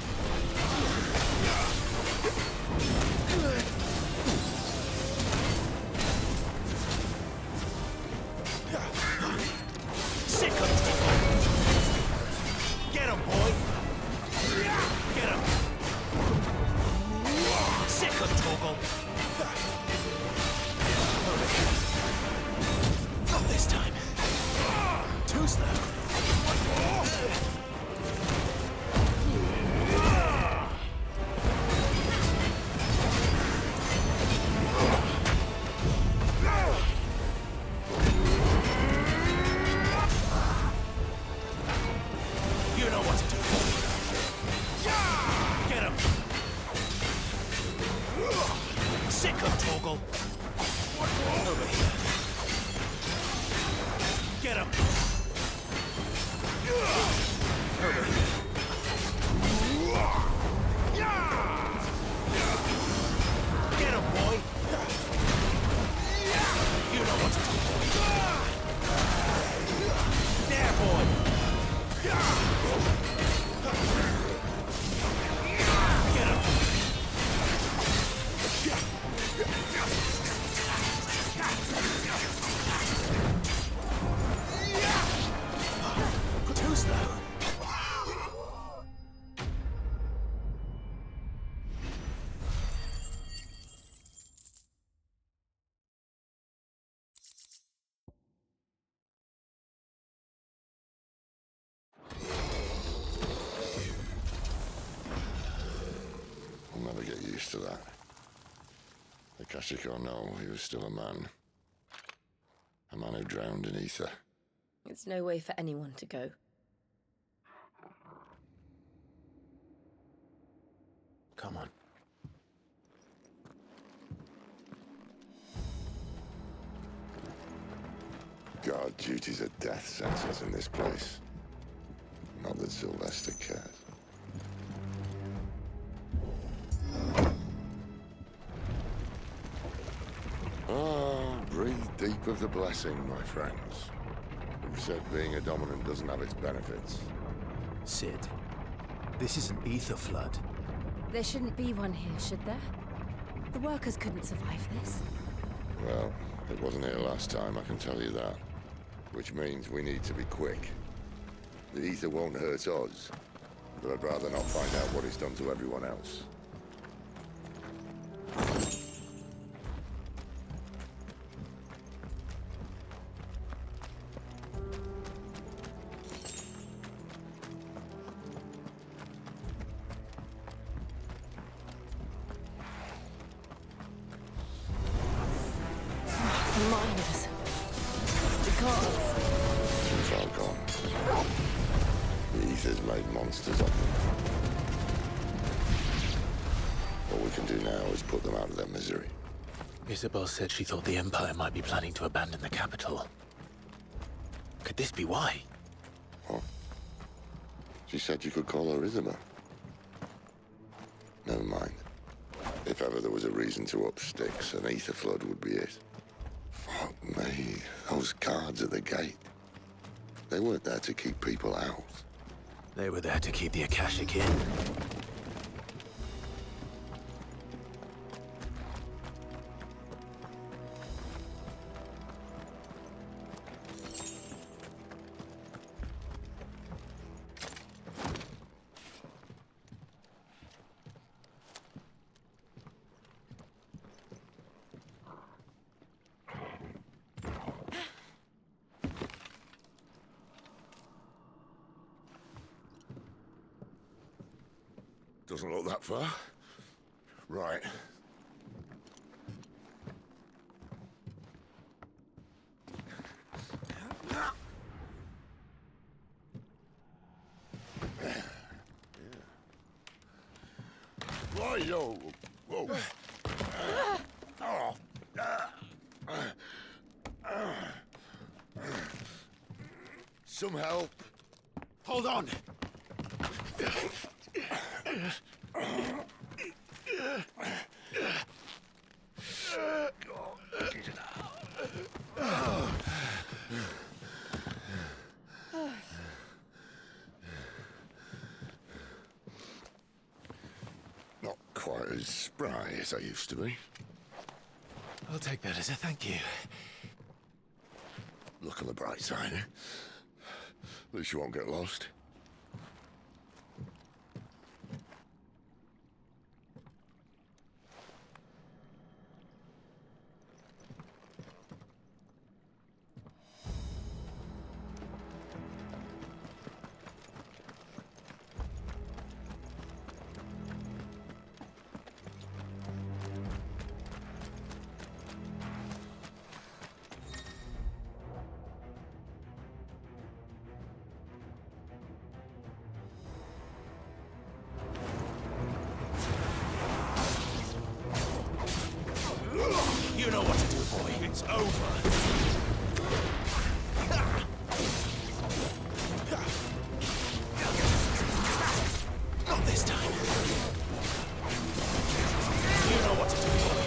Speaker 3: Sick of Torgo! Get him, boy! Get him! Sick of Torgo! Not this time. Too slow. You know what to do. Get him! Sick of Torgo! Over here. Get him! Over here. Get him, boy! You know what to do. There, boy!
Speaker 6: rest of that. The Kashiko know he was still a man. A man who drowned in ether.
Speaker 4: It's no way for anyone to go.
Speaker 3: Come on.
Speaker 6: Guard duty's a death sentence in this place. Not that Sylvester cares. Ah, breathe deep of the blessing, my friends. Who said being a dominant doesn't have its benefits?
Speaker 3: Sid, this is an ether flood.
Speaker 4: There shouldn't be one here, should there? The workers couldn't survive this.
Speaker 6: Well, it wasn't here last time, I can tell you that. Which means we need to be quick. The ether won't hurt us, but I'd rather not find out what it's done to everyone else.
Speaker 4: Miners. The gods.
Speaker 6: Too far gone. The ether's made monsters of them. All we can do now is put them out of their misery.
Speaker 3: Isabel said she thought the Empire might be planning to abandon the capital. Could this be why?
Speaker 6: What? She said you could call her Isabel. Never mind. If ever there was a reason to up sticks, an ether flood would be it. Fuck me, those guards at the gate. They weren't there to keep people out.
Speaker 3: They were there to keep the Akashic in.
Speaker 6: Doesn't look that far. Right. Right-o. Whoa. Some help.
Speaker 3: Hold on!
Speaker 6: Not quite as spry as I used to be.
Speaker 3: I'll take that as a thank you.
Speaker 6: Look on the bright side, eh? At least you won't get lost.
Speaker 3: You know what to do, boy. It's over. Not this time. You know what to do, boy.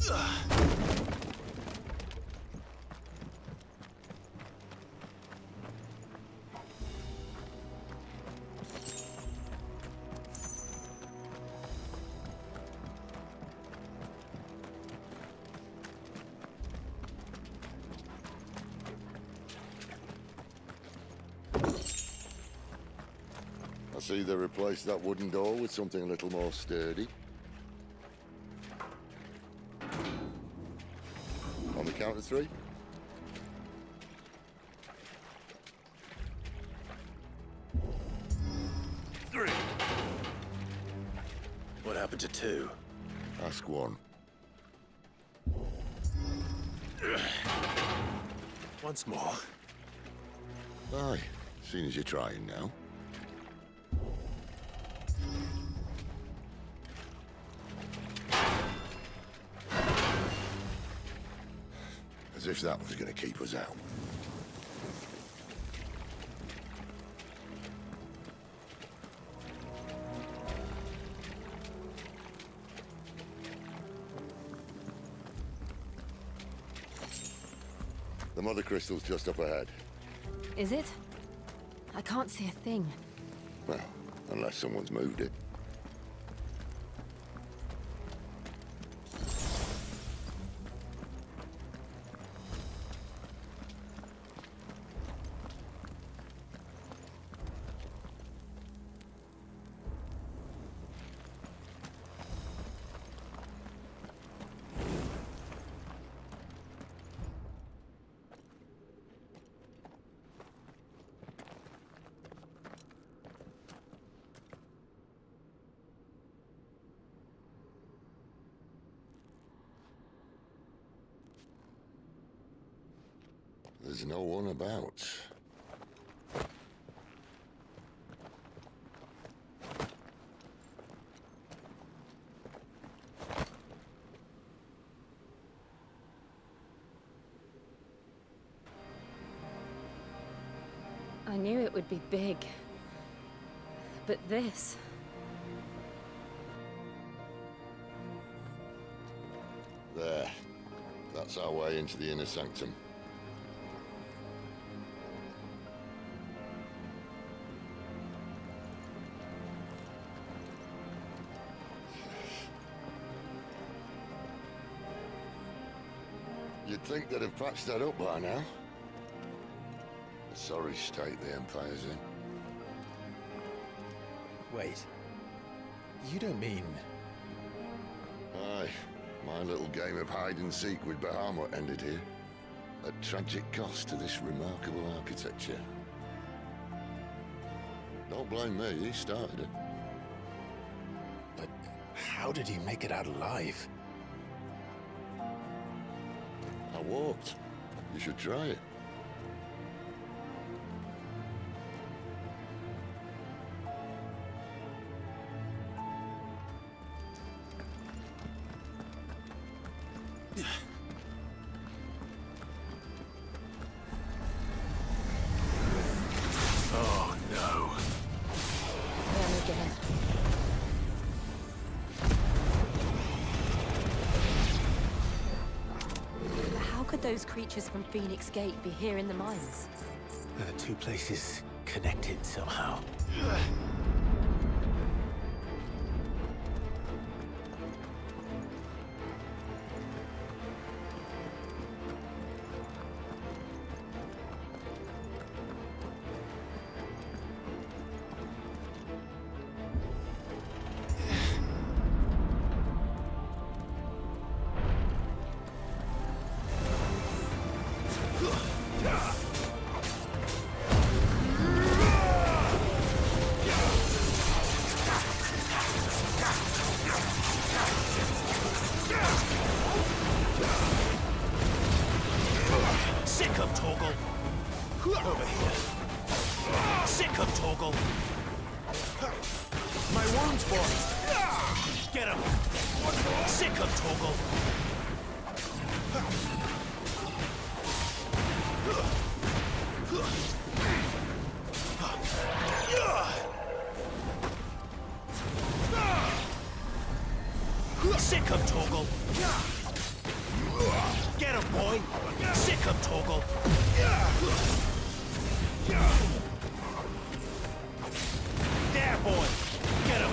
Speaker 6: I see they replaced that wooden door with something a little more sturdy. On the count of 3.
Speaker 3: What happened to 2?
Speaker 6: Ask 1.
Speaker 3: Once more.
Speaker 6: Aye, seeing as you're trying now. As if that was going to keep us out. The mother crystal's just up ahead.
Speaker 4: Is it? I can't see a thing.
Speaker 6: Well, unless someone's moved it. There's no one about.
Speaker 4: I knew it would be big. But this...
Speaker 6: There. That's our way into the inner sanctum. You'd think they'd have patched that up by now. A sorry state the Empire's in.
Speaker 3: Wait. You don't mean...
Speaker 6: Aye. My little game of hide-and-seek with Bahamut ended here. At tragic cost to this remarkable architecture. Don't blame me, he started it.
Speaker 3: But how did he make it out alive?
Speaker 6: I walked. You should try it.
Speaker 3: Oh, no.
Speaker 4: Them again. How could those creatures from Phoenix Gate be here in the mines?
Speaker 3: Are the 2 places connected somehow?
Speaker 17: Sick of Torgal. Over here. Sick of Torgal. My wounds, boys. Get him. Sick of Torgal. Sick of Torgal. Get him, boy! Sick him, Torgal! There, boy! Get him!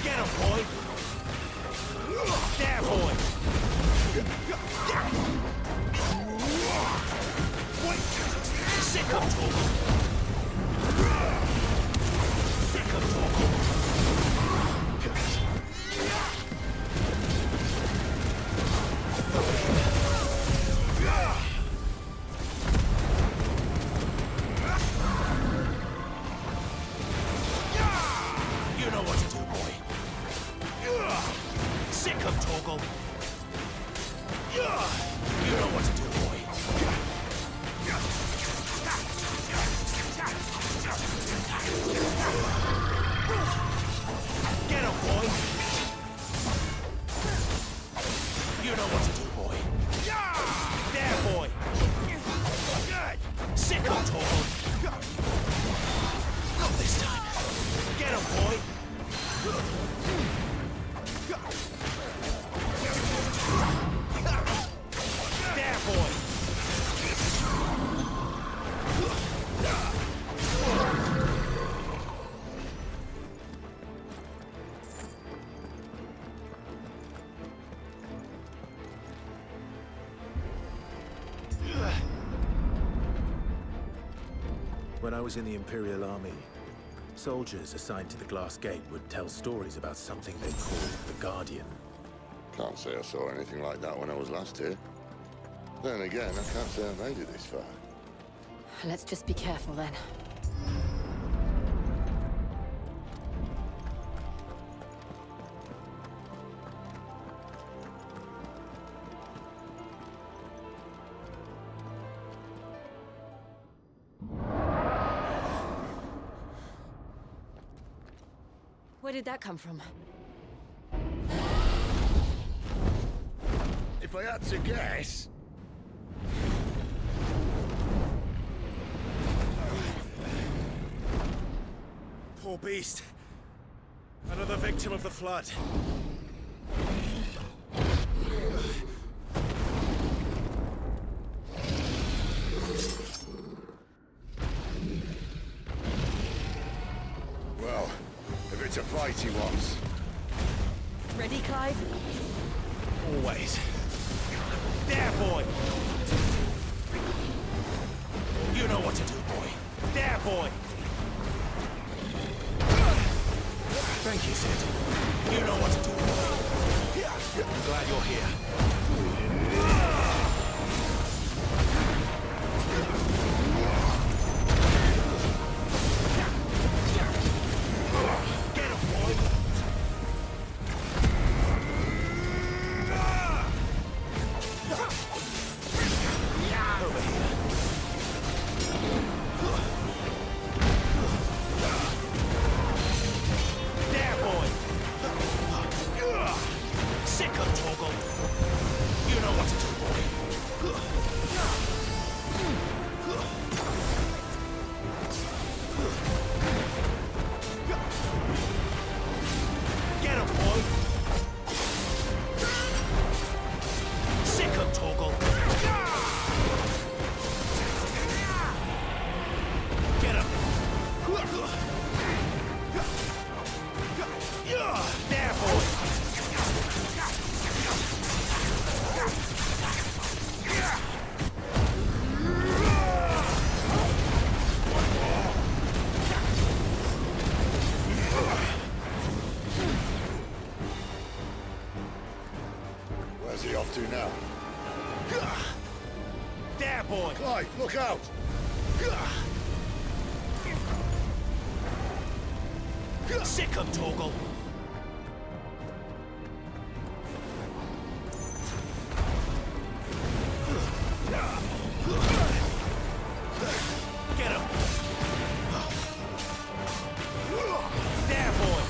Speaker 17: Get him, boy! There, boy! Wait! Sick him, Torgal! Sick him, Torgal! You know what to do, boy. Sick him, Torgal. You know what to do, boy. Get him, boy. You know what to do, boy. There, boy. Sick him, Torgal. Not this time. Get him, boy. There, boy.
Speaker 3: When I was in the Imperial Army, soldiers assigned to the Glass Gate would tell stories about something they called the Guardian.
Speaker 6: Can't say I saw anything like that when I was last here. Then again, I can't say I made it this far.
Speaker 4: Let's just be careful then. Where did that come from?
Speaker 6: If I had to guess...
Speaker 17: Poor beast. Another victim of the Flood.
Speaker 6: Well, if it's a fight he wants.
Speaker 4: Ready, Clive?
Speaker 17: Always. There, boy! You know what to do, boy. There, boy! Thank you, Sid. You know what to do, boy. I'm glad you're here. Get him, boy! Over here. There, boy! Sick of Torgal! You know what to do, boy. Get him, boy! Sick of Torgal! Get him! There, boy!
Speaker 6: Where's he off to now?
Speaker 17: There, boy!
Speaker 6: Clive, look out!
Speaker 17: Sick of Torgal! Get him! There, boy!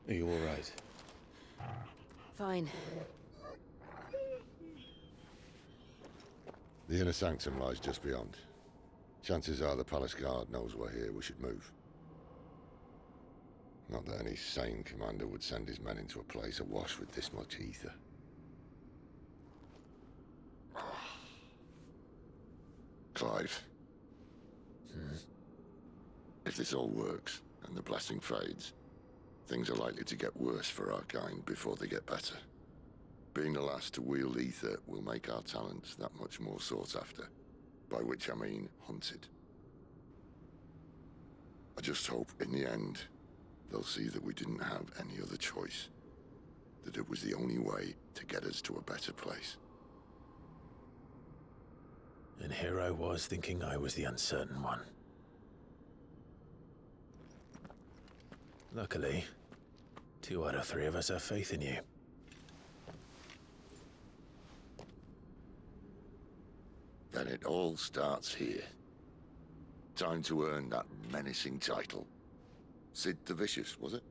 Speaker 3: Are you all right?
Speaker 10: Fine.
Speaker 6: The inner sanctum lies just beyond. Chances are the palace guard knows we're here. We should move. Not that any sane commander would send his men into a place awash with this much ether. Clive. If this all works, and the blessing fades, things are likely to get worse for our kind before they get better. Being the last to wield ether will make our talents that much more sought after, by which I mean hunted. I just hope, in the end, they'll see that we didn't have any other choice, that it was the only way to get us to a better place.
Speaker 3: And here I was thinking I was the uncertain one. Luckily, 2 out of 3 of us have faith in you.
Speaker 6: Then it all starts here. Time to earn that menacing title. Sid the Vicious, was it?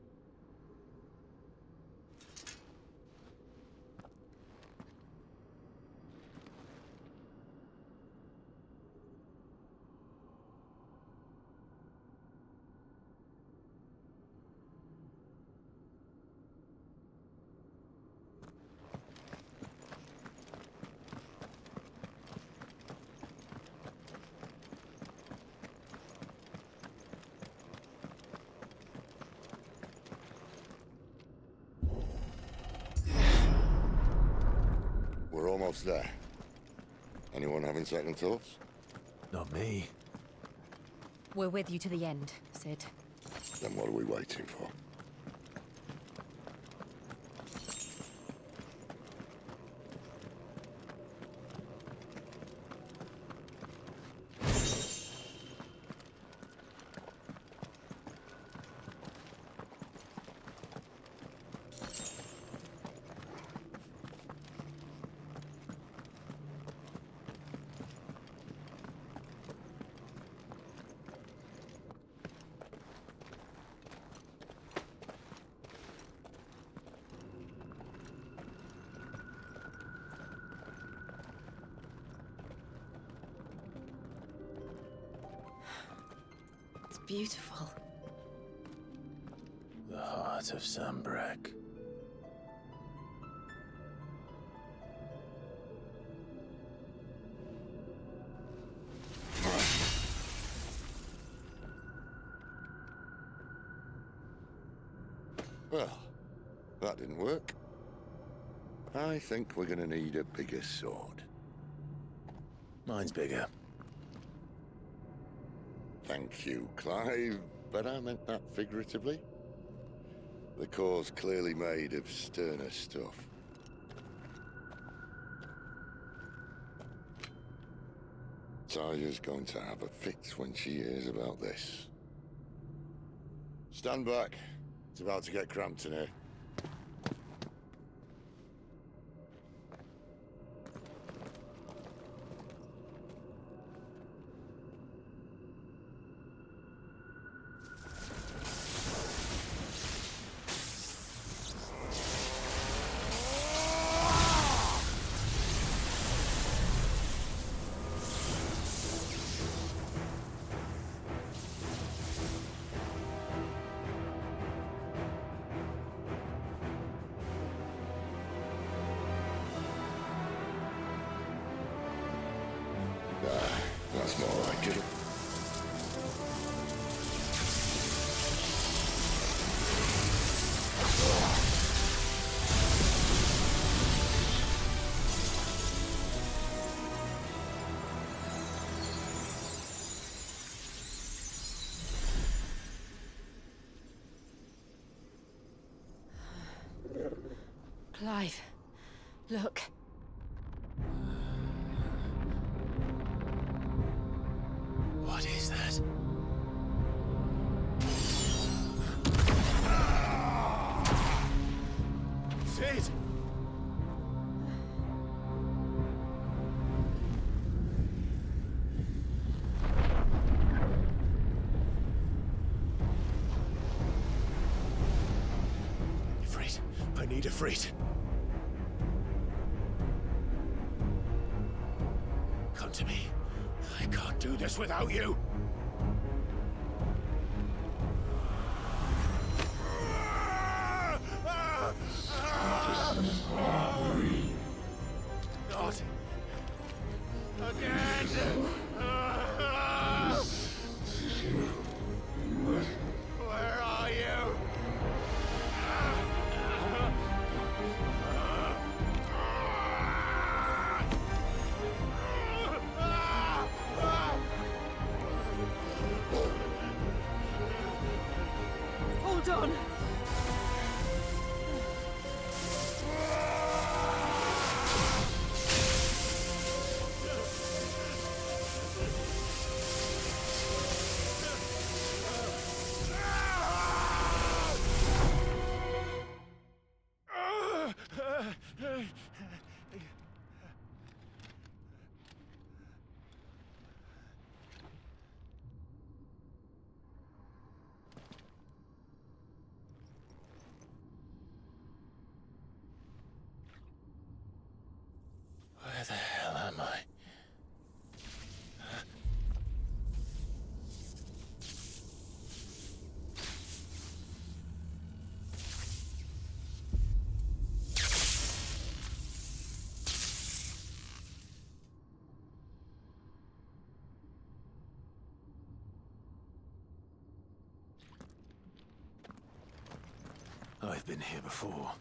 Speaker 6: We're almost there. Anyone having second thoughts?
Speaker 3: Not me.
Speaker 13: We're with you to the end, Sid.
Speaker 6: Then what are we waiting for?
Speaker 10: Beautiful.
Speaker 3: The heart of Sambrek.
Speaker 6: Well, that didn't work. I think we're gonna need a bigger sword.
Speaker 3: Mine's bigger.
Speaker 6: Thank you, Clive, but I meant that figuratively. The core's clearly made of sterner stuff. Taya's going to have a fit when she hears about this. Stand back. It's about to get cramped in here. That's more like it.
Speaker 10: Clive, look.
Speaker 3: What is that? Sid!
Speaker 17: I need a Ifrit. Come to me. I can't do this without you. Not again! Where are you?
Speaker 4: Hold on!
Speaker 17: Where the hell am I? I've been here before.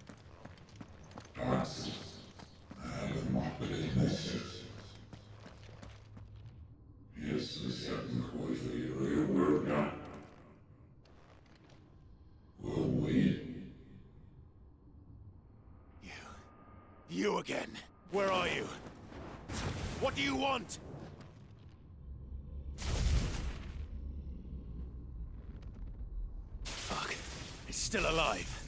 Speaker 17: You again. Where are you? What do you want? Fuck. It's still alive.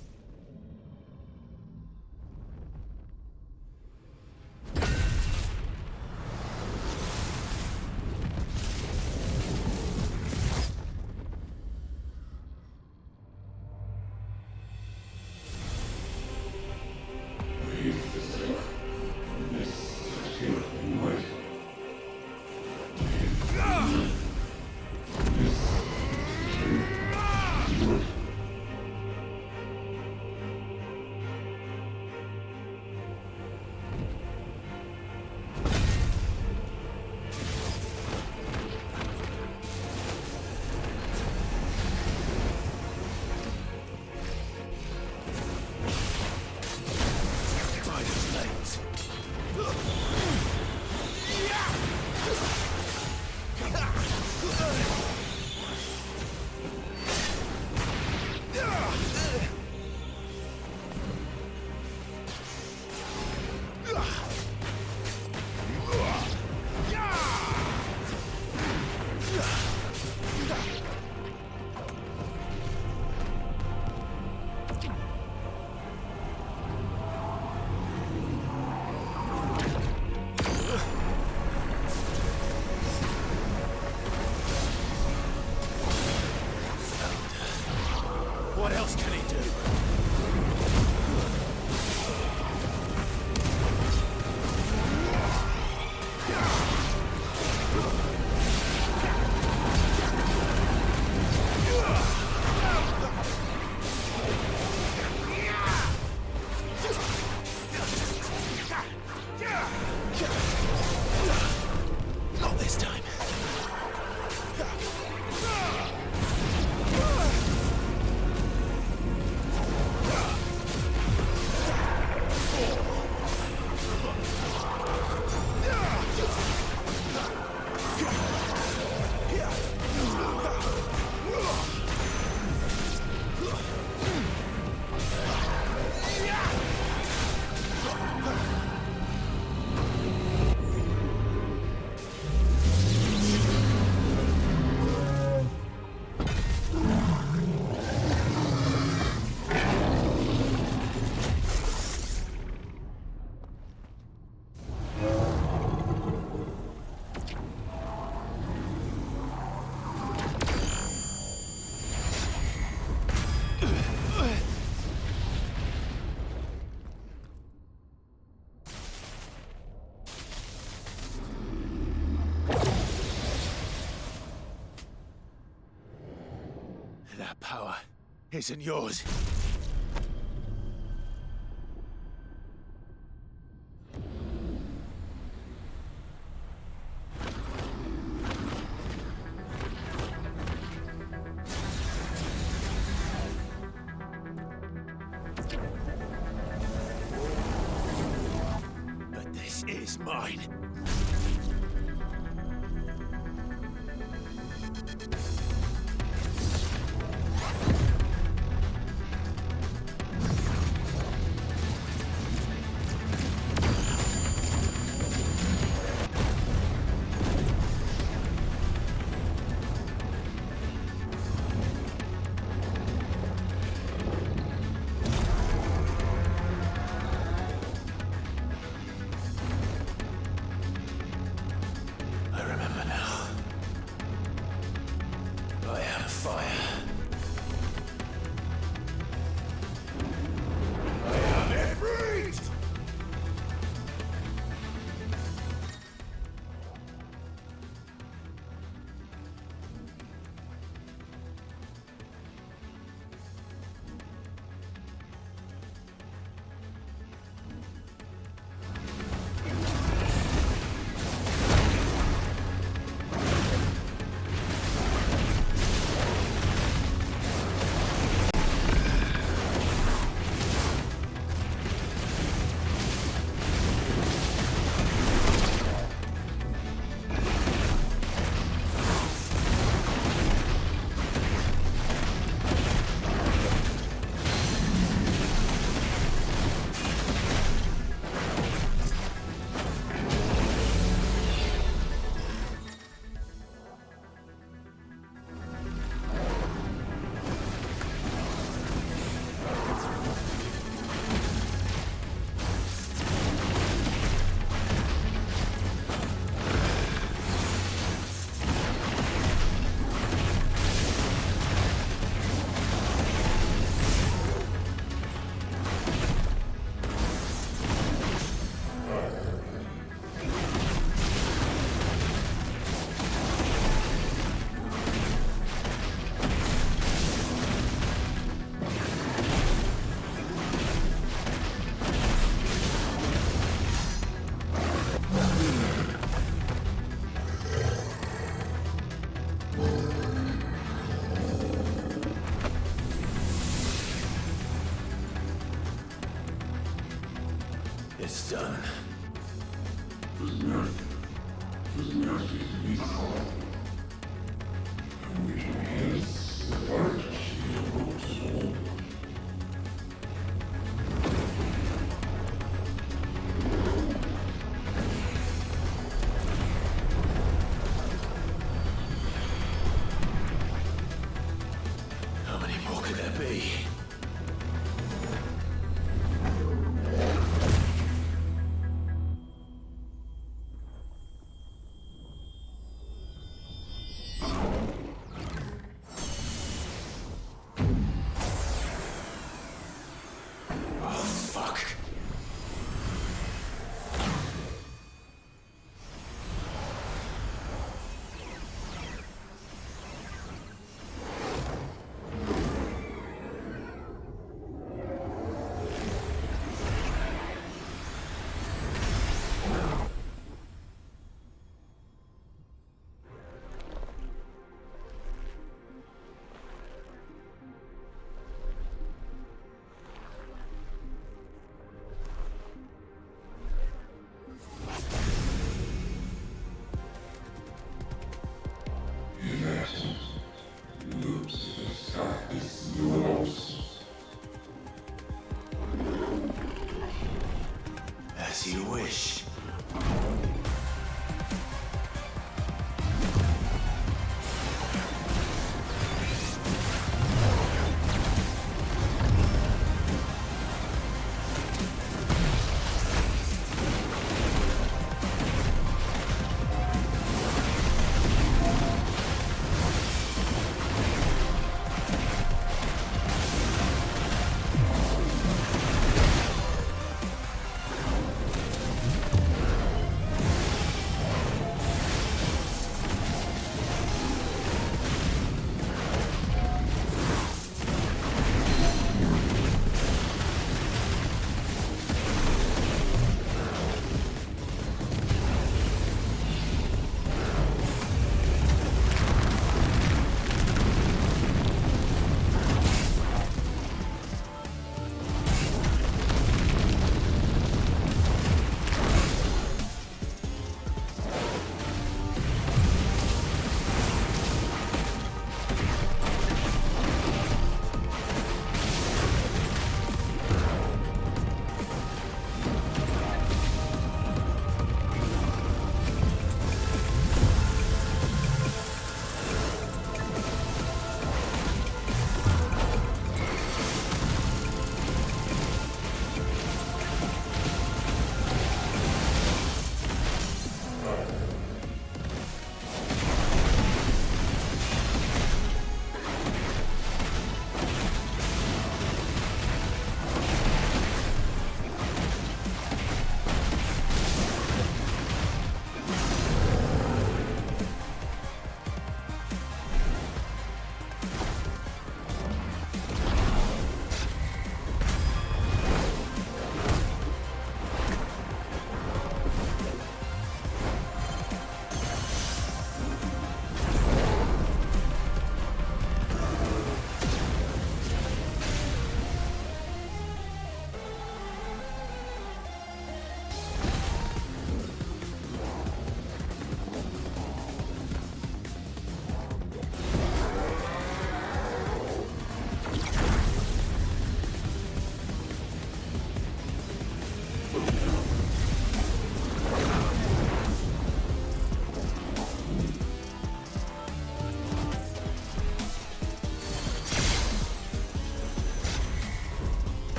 Speaker 17: That power isn't yours. But this is mine. I remember now. I am fire. I am Ifrit! It's done. How many more could there be? As you wish.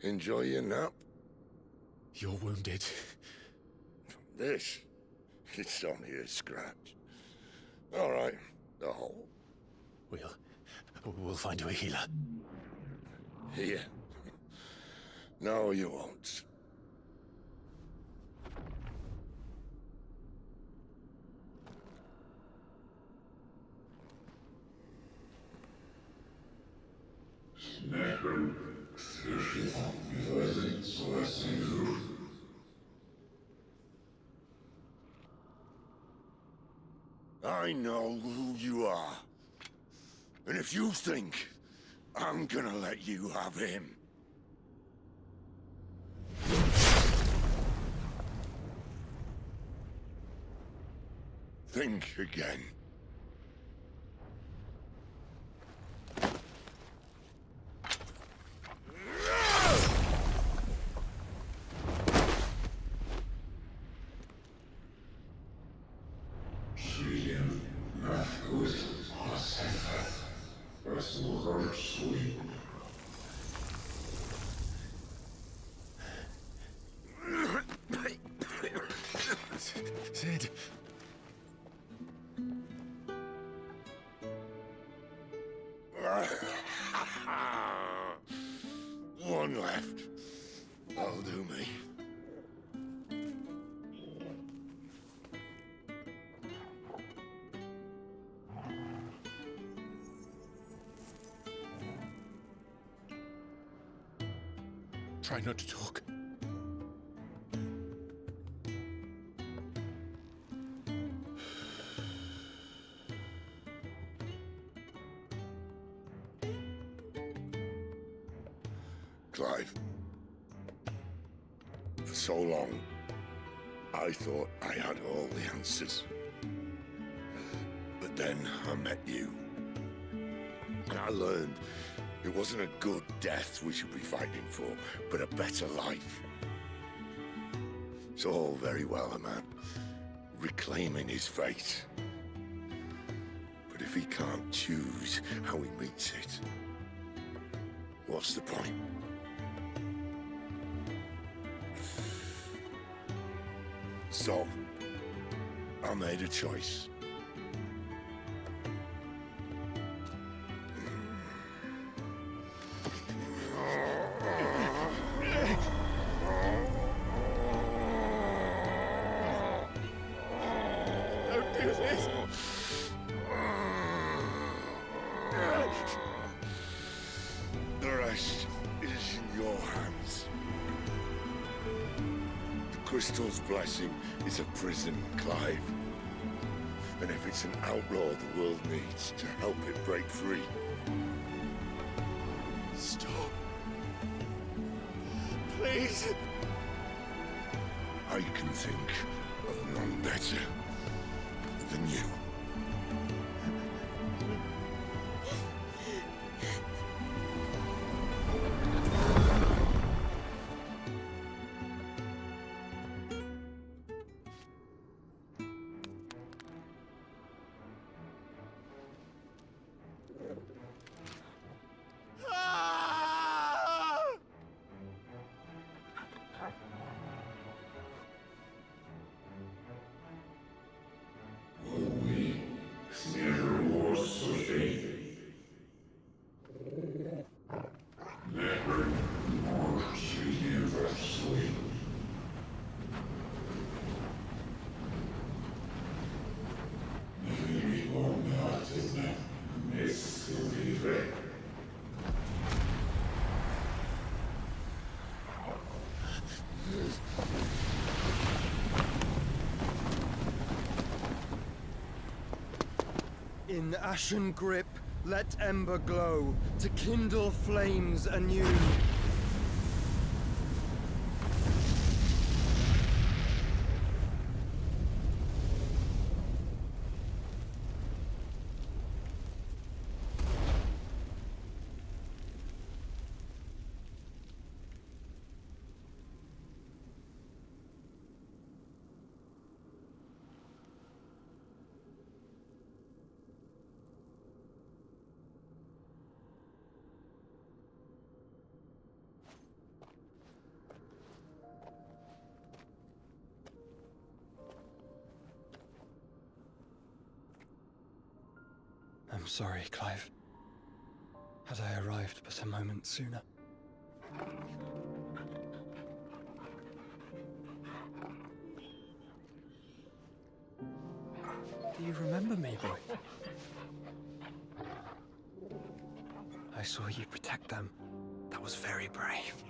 Speaker 6: Enjoy your nap?
Speaker 17: You're wounded.
Speaker 6: This? It's only a scratch. All right, the hole.
Speaker 17: We'll find you a healer.
Speaker 6: Here. No, you won't. I know who you are. And if you think I'm gonna let you have him... think again.
Speaker 17: Sid.
Speaker 6: One left. That'll do me.
Speaker 17: Try not to talk.
Speaker 6: Clive. For so long, I thought I had all the answers. But then I met you. And I learned it wasn't a good death we should be fighting for, but a better life. It's all very well, a man reclaiming his fate. But if he can't choose how he meets it, what's the point? So, I made a choice.
Speaker 17: Don't do this!
Speaker 6: The rest is in your hands. The Crystal's blessing is a prison, Clive. And if it's an outlaw the world needs to help it break free...
Speaker 17: Stop. Please.
Speaker 6: I can think of none better than you.
Speaker 18: In ashen grip, let ember glow, to kindle flames anew. sorry, Clive. Had I arrived but a moment sooner. Do you remember me, boy? I saw you protect them. That was very brave.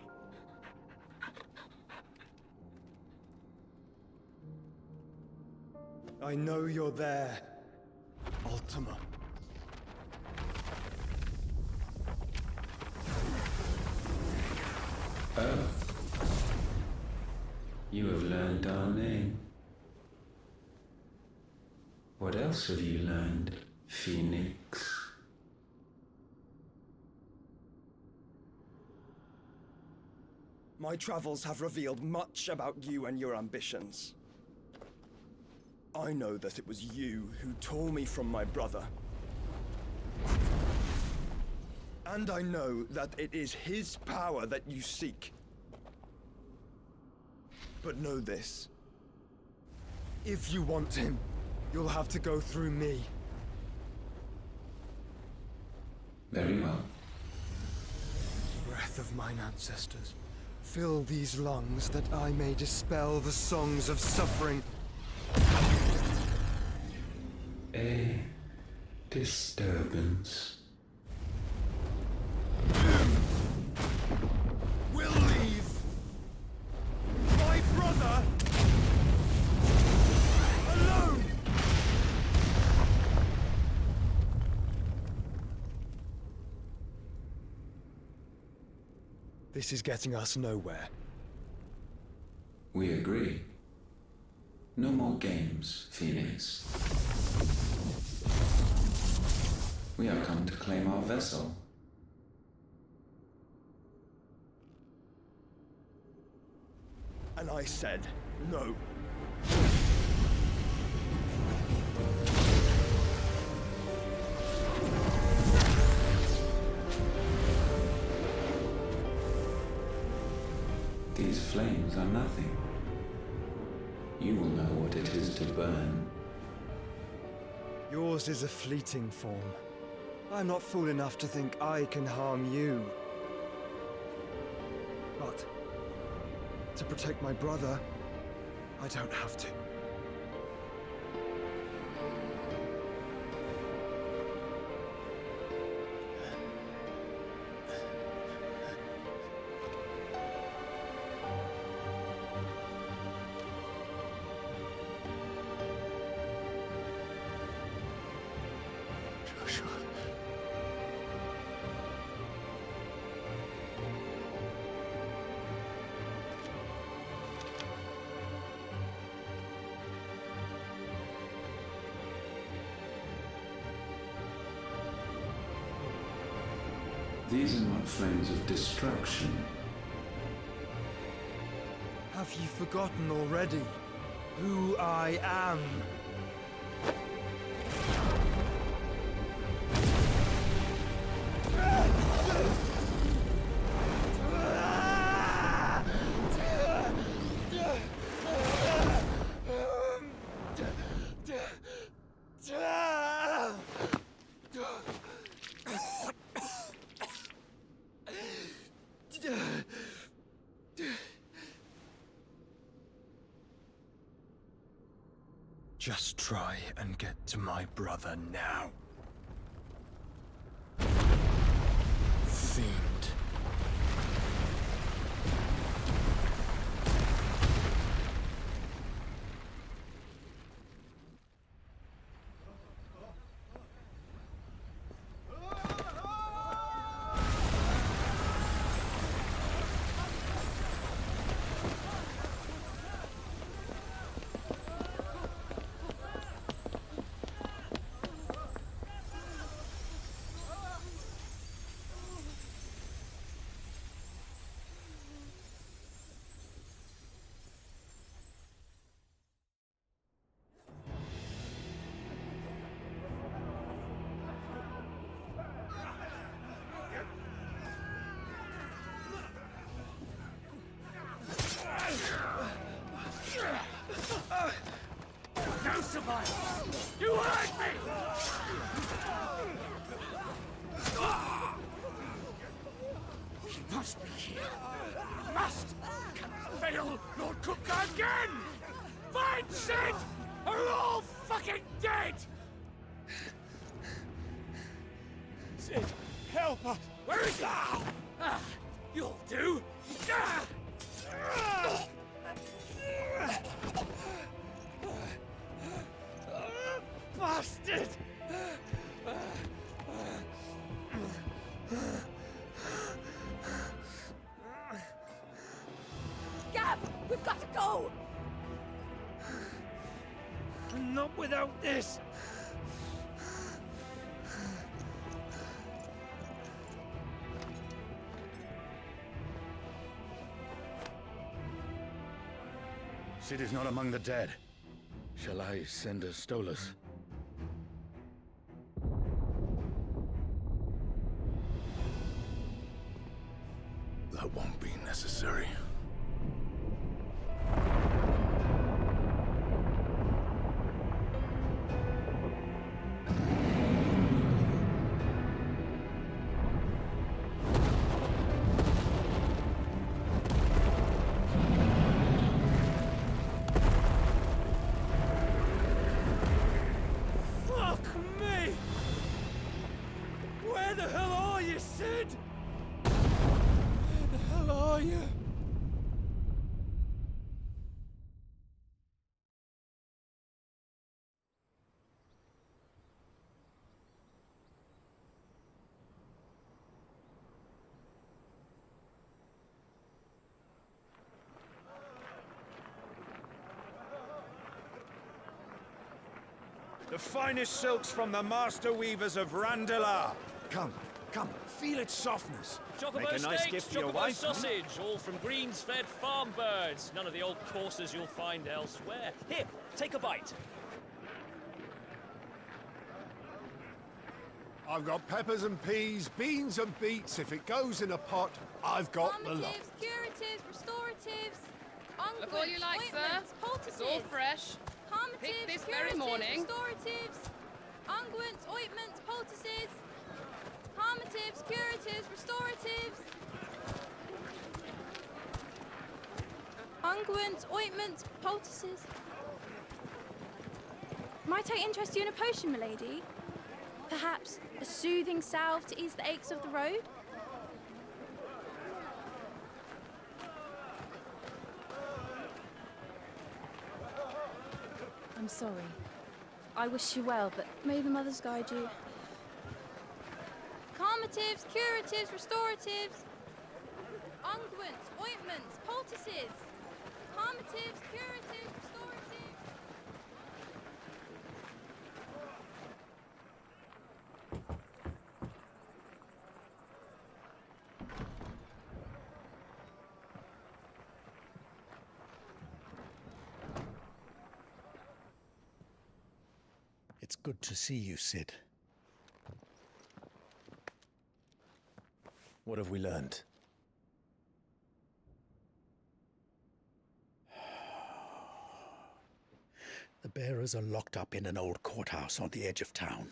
Speaker 18: I know you're there, Ultima.
Speaker 19: Oh. You have learned our name. What else have you learned, Phoenix?
Speaker 18: My travels have revealed much about you and your ambitions. I know that it was you who tore me from my brother. And I know that it is his power that you seek. But know this. If you want him, you'll have to go through me.
Speaker 19: Very well.
Speaker 18: Breath of mine ancestors, fill these lungs that I may dispel the songs of suffering.
Speaker 19: A disturbance.
Speaker 18: We'll leave my brother alone! This is getting us nowhere.
Speaker 19: We agree. No more games, Phoenix. We have come to claim our vessel.
Speaker 18: And I said no.
Speaker 19: These flames are nothing. You will know what it is to burn.
Speaker 18: Yours is a fleeting form. I'm not fool enough to think I can harm you. But to protect my brother, I don't have to.
Speaker 19: These are not flames of destruction.
Speaker 18: Have you forgotten already who I am? Just try and get to my brother now. Fiend.
Speaker 17: must be here. You must! Cannot fail Lord Kupka again! Find Sid! Or we're all fucking dead! Sid, help us! Where is he? You'll do! Bastard!
Speaker 13: Gav, we've got to go!
Speaker 17: Not without this!
Speaker 20: Sid is not among the dead. Shall I send a Stolas?
Speaker 3: That won't be necessary.
Speaker 17: Fuck me! Where the hell are you, Sid? Where the hell are you?
Speaker 20: The finest silks from the master weavers of Randalar.
Speaker 17: Come, feel its softness.
Speaker 21: Chocobo
Speaker 17: Make a nice
Speaker 21: steaks,
Speaker 17: gift for your
Speaker 21: chocobo
Speaker 17: wife.
Speaker 21: sausage, all from greens-fed farm birds. None of the old courses you'll find elsewhere. Here, take a bite.
Speaker 5: I've got peppers and peas, beans and beets. If it goes in a pot, I've got the lot.
Speaker 22: Calmatives, curatives, restoratives,
Speaker 23: Look all you like, sir.
Speaker 22: ointments, poultices.
Speaker 23: It's all fresh.
Speaker 22: Calmatives,
Speaker 23: Picked this
Speaker 22: curatives,
Speaker 23: very morning.
Speaker 22: restoratives, unguents, ointments, poultices. Calmatives, curatives, restoratives. Unguents, ointments, poultices. Might I interest you in a potion, milady? Perhaps a soothing salve to ease the aches of the road? I'm sorry. I wish you well, but may the mothers guide you. Calmatives, curatives, restoratives. Unguents, ointments, poultices. Calmatives, curatives, restoratives.
Speaker 17: It's good to see you, Sid.
Speaker 3: What have we learned?
Speaker 17: The bearers are locked up in an old courthouse on the edge of town.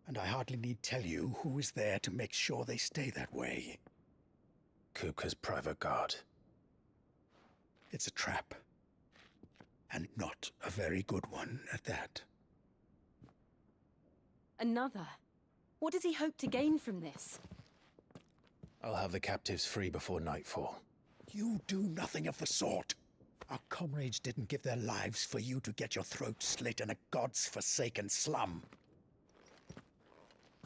Speaker 17: And I hardly need tell you who is there to make sure they stay that way.
Speaker 3: Kupka's private guard.
Speaker 17: It's a trap. And not a very good one at that.
Speaker 4: Another? What does he hope to gain from this?
Speaker 3: I'll have the captives free before nightfall.
Speaker 17: You do nothing of the sort. Our comrades didn't give their lives for you to get your throat slit in a god's forsaken slum.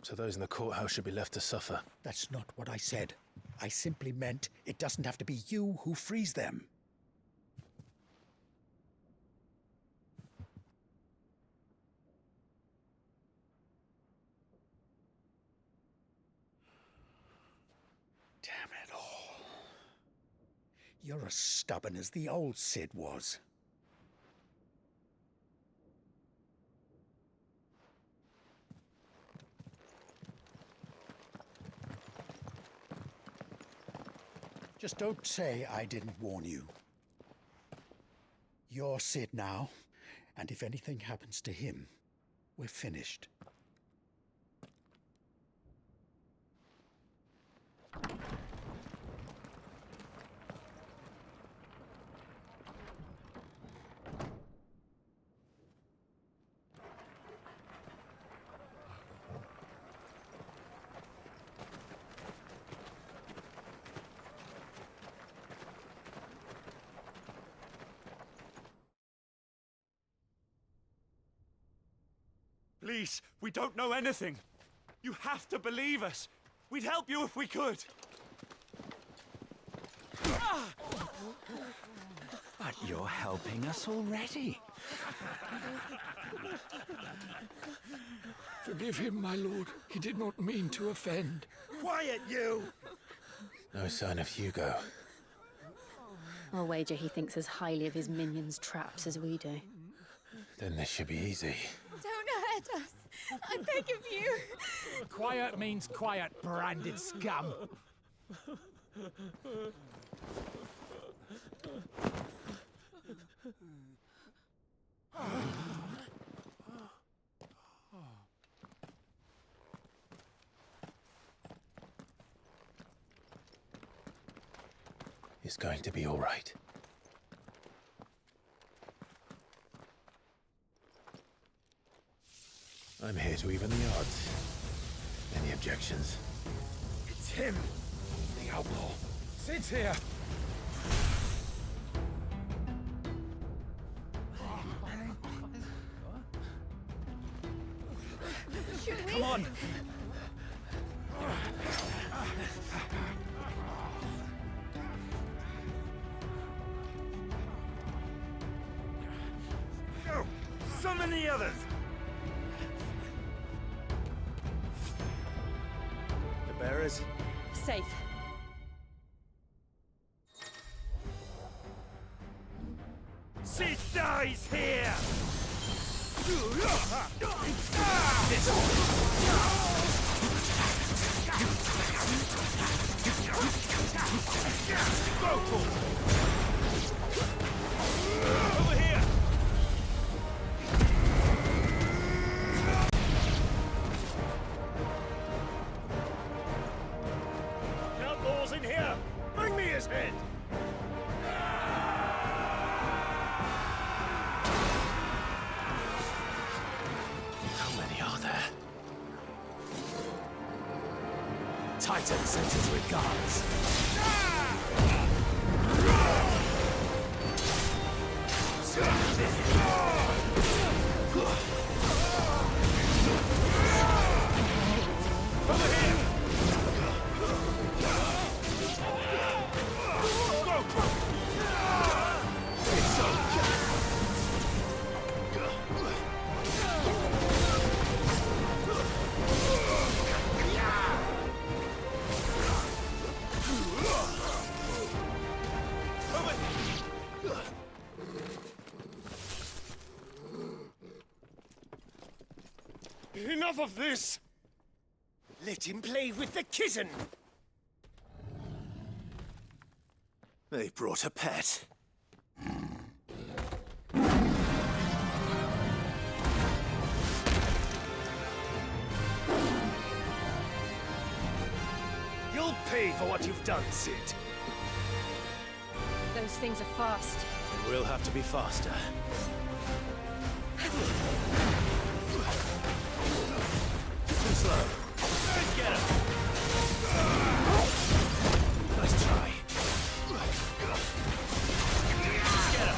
Speaker 3: So those in the courthouse should be left to suffer.
Speaker 17: That's not what I said. I simply meant it doesn't have to be you who frees them. Damn it all. You're as stubborn as the old Sid was. Just don't say I didn't warn you. You're Sid now, and if anything happens to him, we're finished.
Speaker 20: Please, we don't know anything. You have to believe us. We'd help you if we could.
Speaker 1: But you're helping us already.
Speaker 2: Forgive him, my lord. He did not mean to offend.
Speaker 20: Quiet, you!
Speaker 3: No sign of Hugo.
Speaker 4: I'll wager he thinks as highly of his minions' traps as we do.
Speaker 3: Then this should be easy.
Speaker 22: Don't hurt us. I beg of you.
Speaker 2: Quiet means quiet, branded scum.
Speaker 3: It's going to be all right. I'm here to even the odds. Any objections?
Speaker 2: It's him, the outlaw. Sit here.
Speaker 22: Come on.
Speaker 20: Go! Summon the others! The bearers?
Speaker 4: Safe.
Speaker 20: Sid dies here! Over here! Outlaws in here! Bring me his head!
Speaker 3: How many are there?
Speaker 1: Titan sends his regards.
Speaker 20: Enough of this! Let him play with the kitten!
Speaker 3: They brought a pet.
Speaker 20: You'll pay for what you've done, Sid.
Speaker 4: Those things are fast.
Speaker 3: We'll have to be faster. Too slow.
Speaker 20: Let's get him!
Speaker 3: Nice try.
Speaker 20: Get him!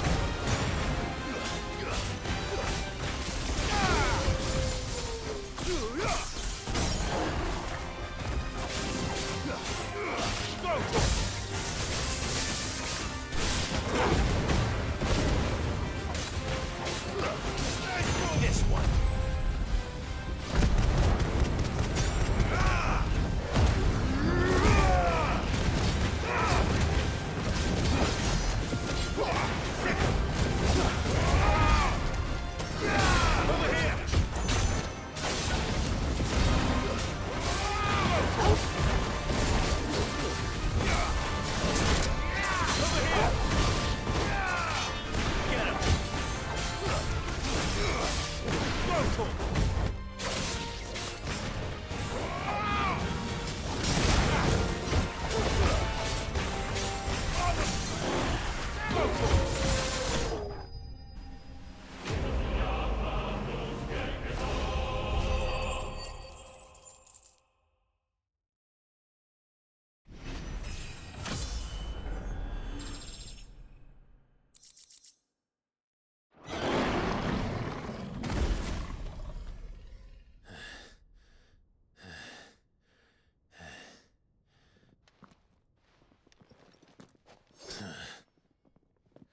Speaker 3: This one.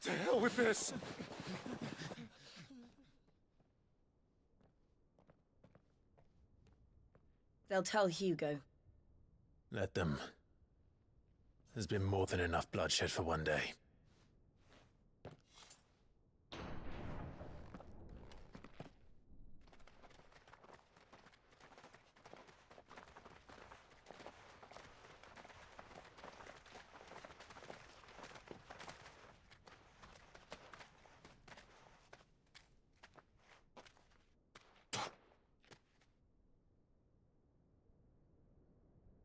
Speaker 2: To hell with this!
Speaker 9: They'll tell Hugo.
Speaker 3: Let them. There's been more than enough bloodshed for one day.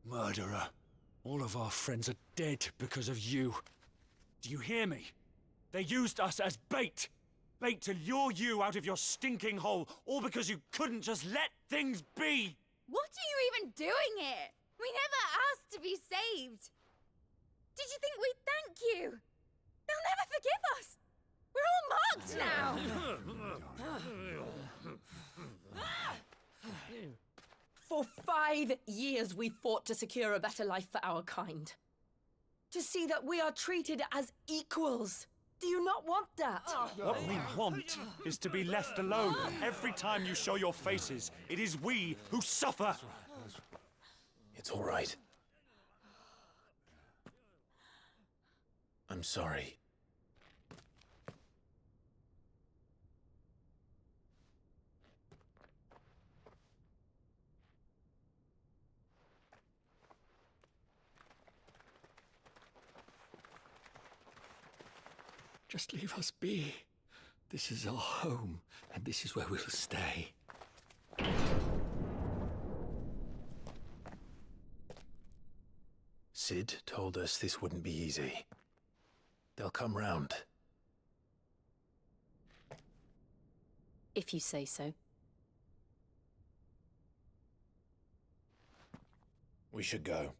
Speaker 20: Murderer. All of our friends are dead because of you. Do you hear me? They used us as bait. Bait to lure you out of your stinking hole, all because you couldn't just let things be.
Speaker 22: What are you even doing here? We never asked to be saved. Did you think we'd thank you? They'll never forgive us. We're all marked now.
Speaker 9: For 5 years we fought to secure a better life for our kind. To see that we are treated as equals. Do you not want that?
Speaker 20: What we want is to be left alone. Every time you show your faces, it is we who suffer.
Speaker 3: It's all right. I'm sorry.
Speaker 17: Just leave us be. This is our home, and this is where we'll stay.
Speaker 3: Sid told us this wouldn't be easy. They'll come round.
Speaker 4: If you say so.
Speaker 3: We should go.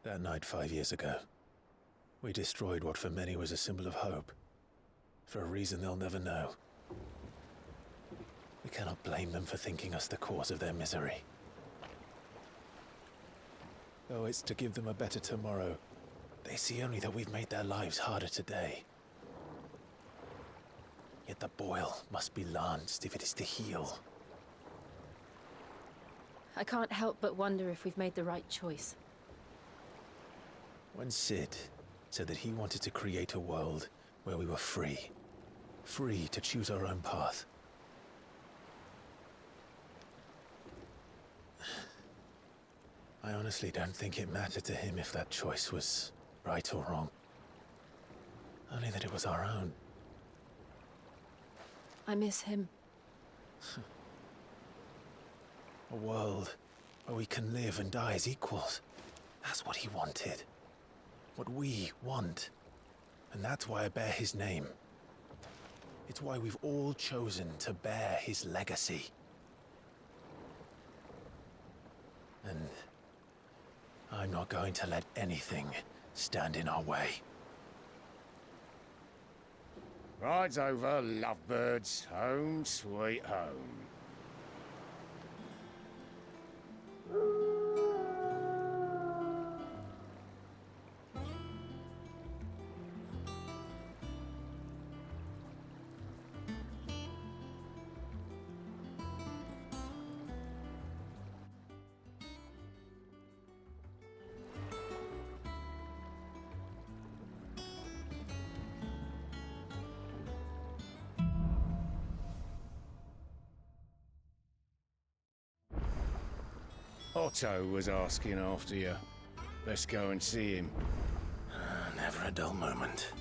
Speaker 3: That night 5 years ago, we destroyed what for many was a symbol of hope. For a reason they'll never know. We cannot blame them for thinking us the cause of their misery. Though it's to give them a better tomorrow, they see only that we've made their lives harder today. Yet the boil must be lanced if it is to heal.
Speaker 4: I can't help but wonder if we've made the right choice.
Speaker 3: When Sid said that he wanted to create a world where we were free. Free to choose our own path. I honestly don't think it mattered to him if that choice was right or wrong. Only that it was our own.
Speaker 4: I miss him.
Speaker 3: A world where we can live and die as equals. That's what he wanted. What we want. And that's why I bear his name. It's why we've all chosen to bear his legacy. And I'm not going to let anything stand in our way.
Speaker 2: Rides over, lovebirds. Home, sweet home. Otto was asking after you. Let's go and see him.
Speaker 3: Never a dull moment.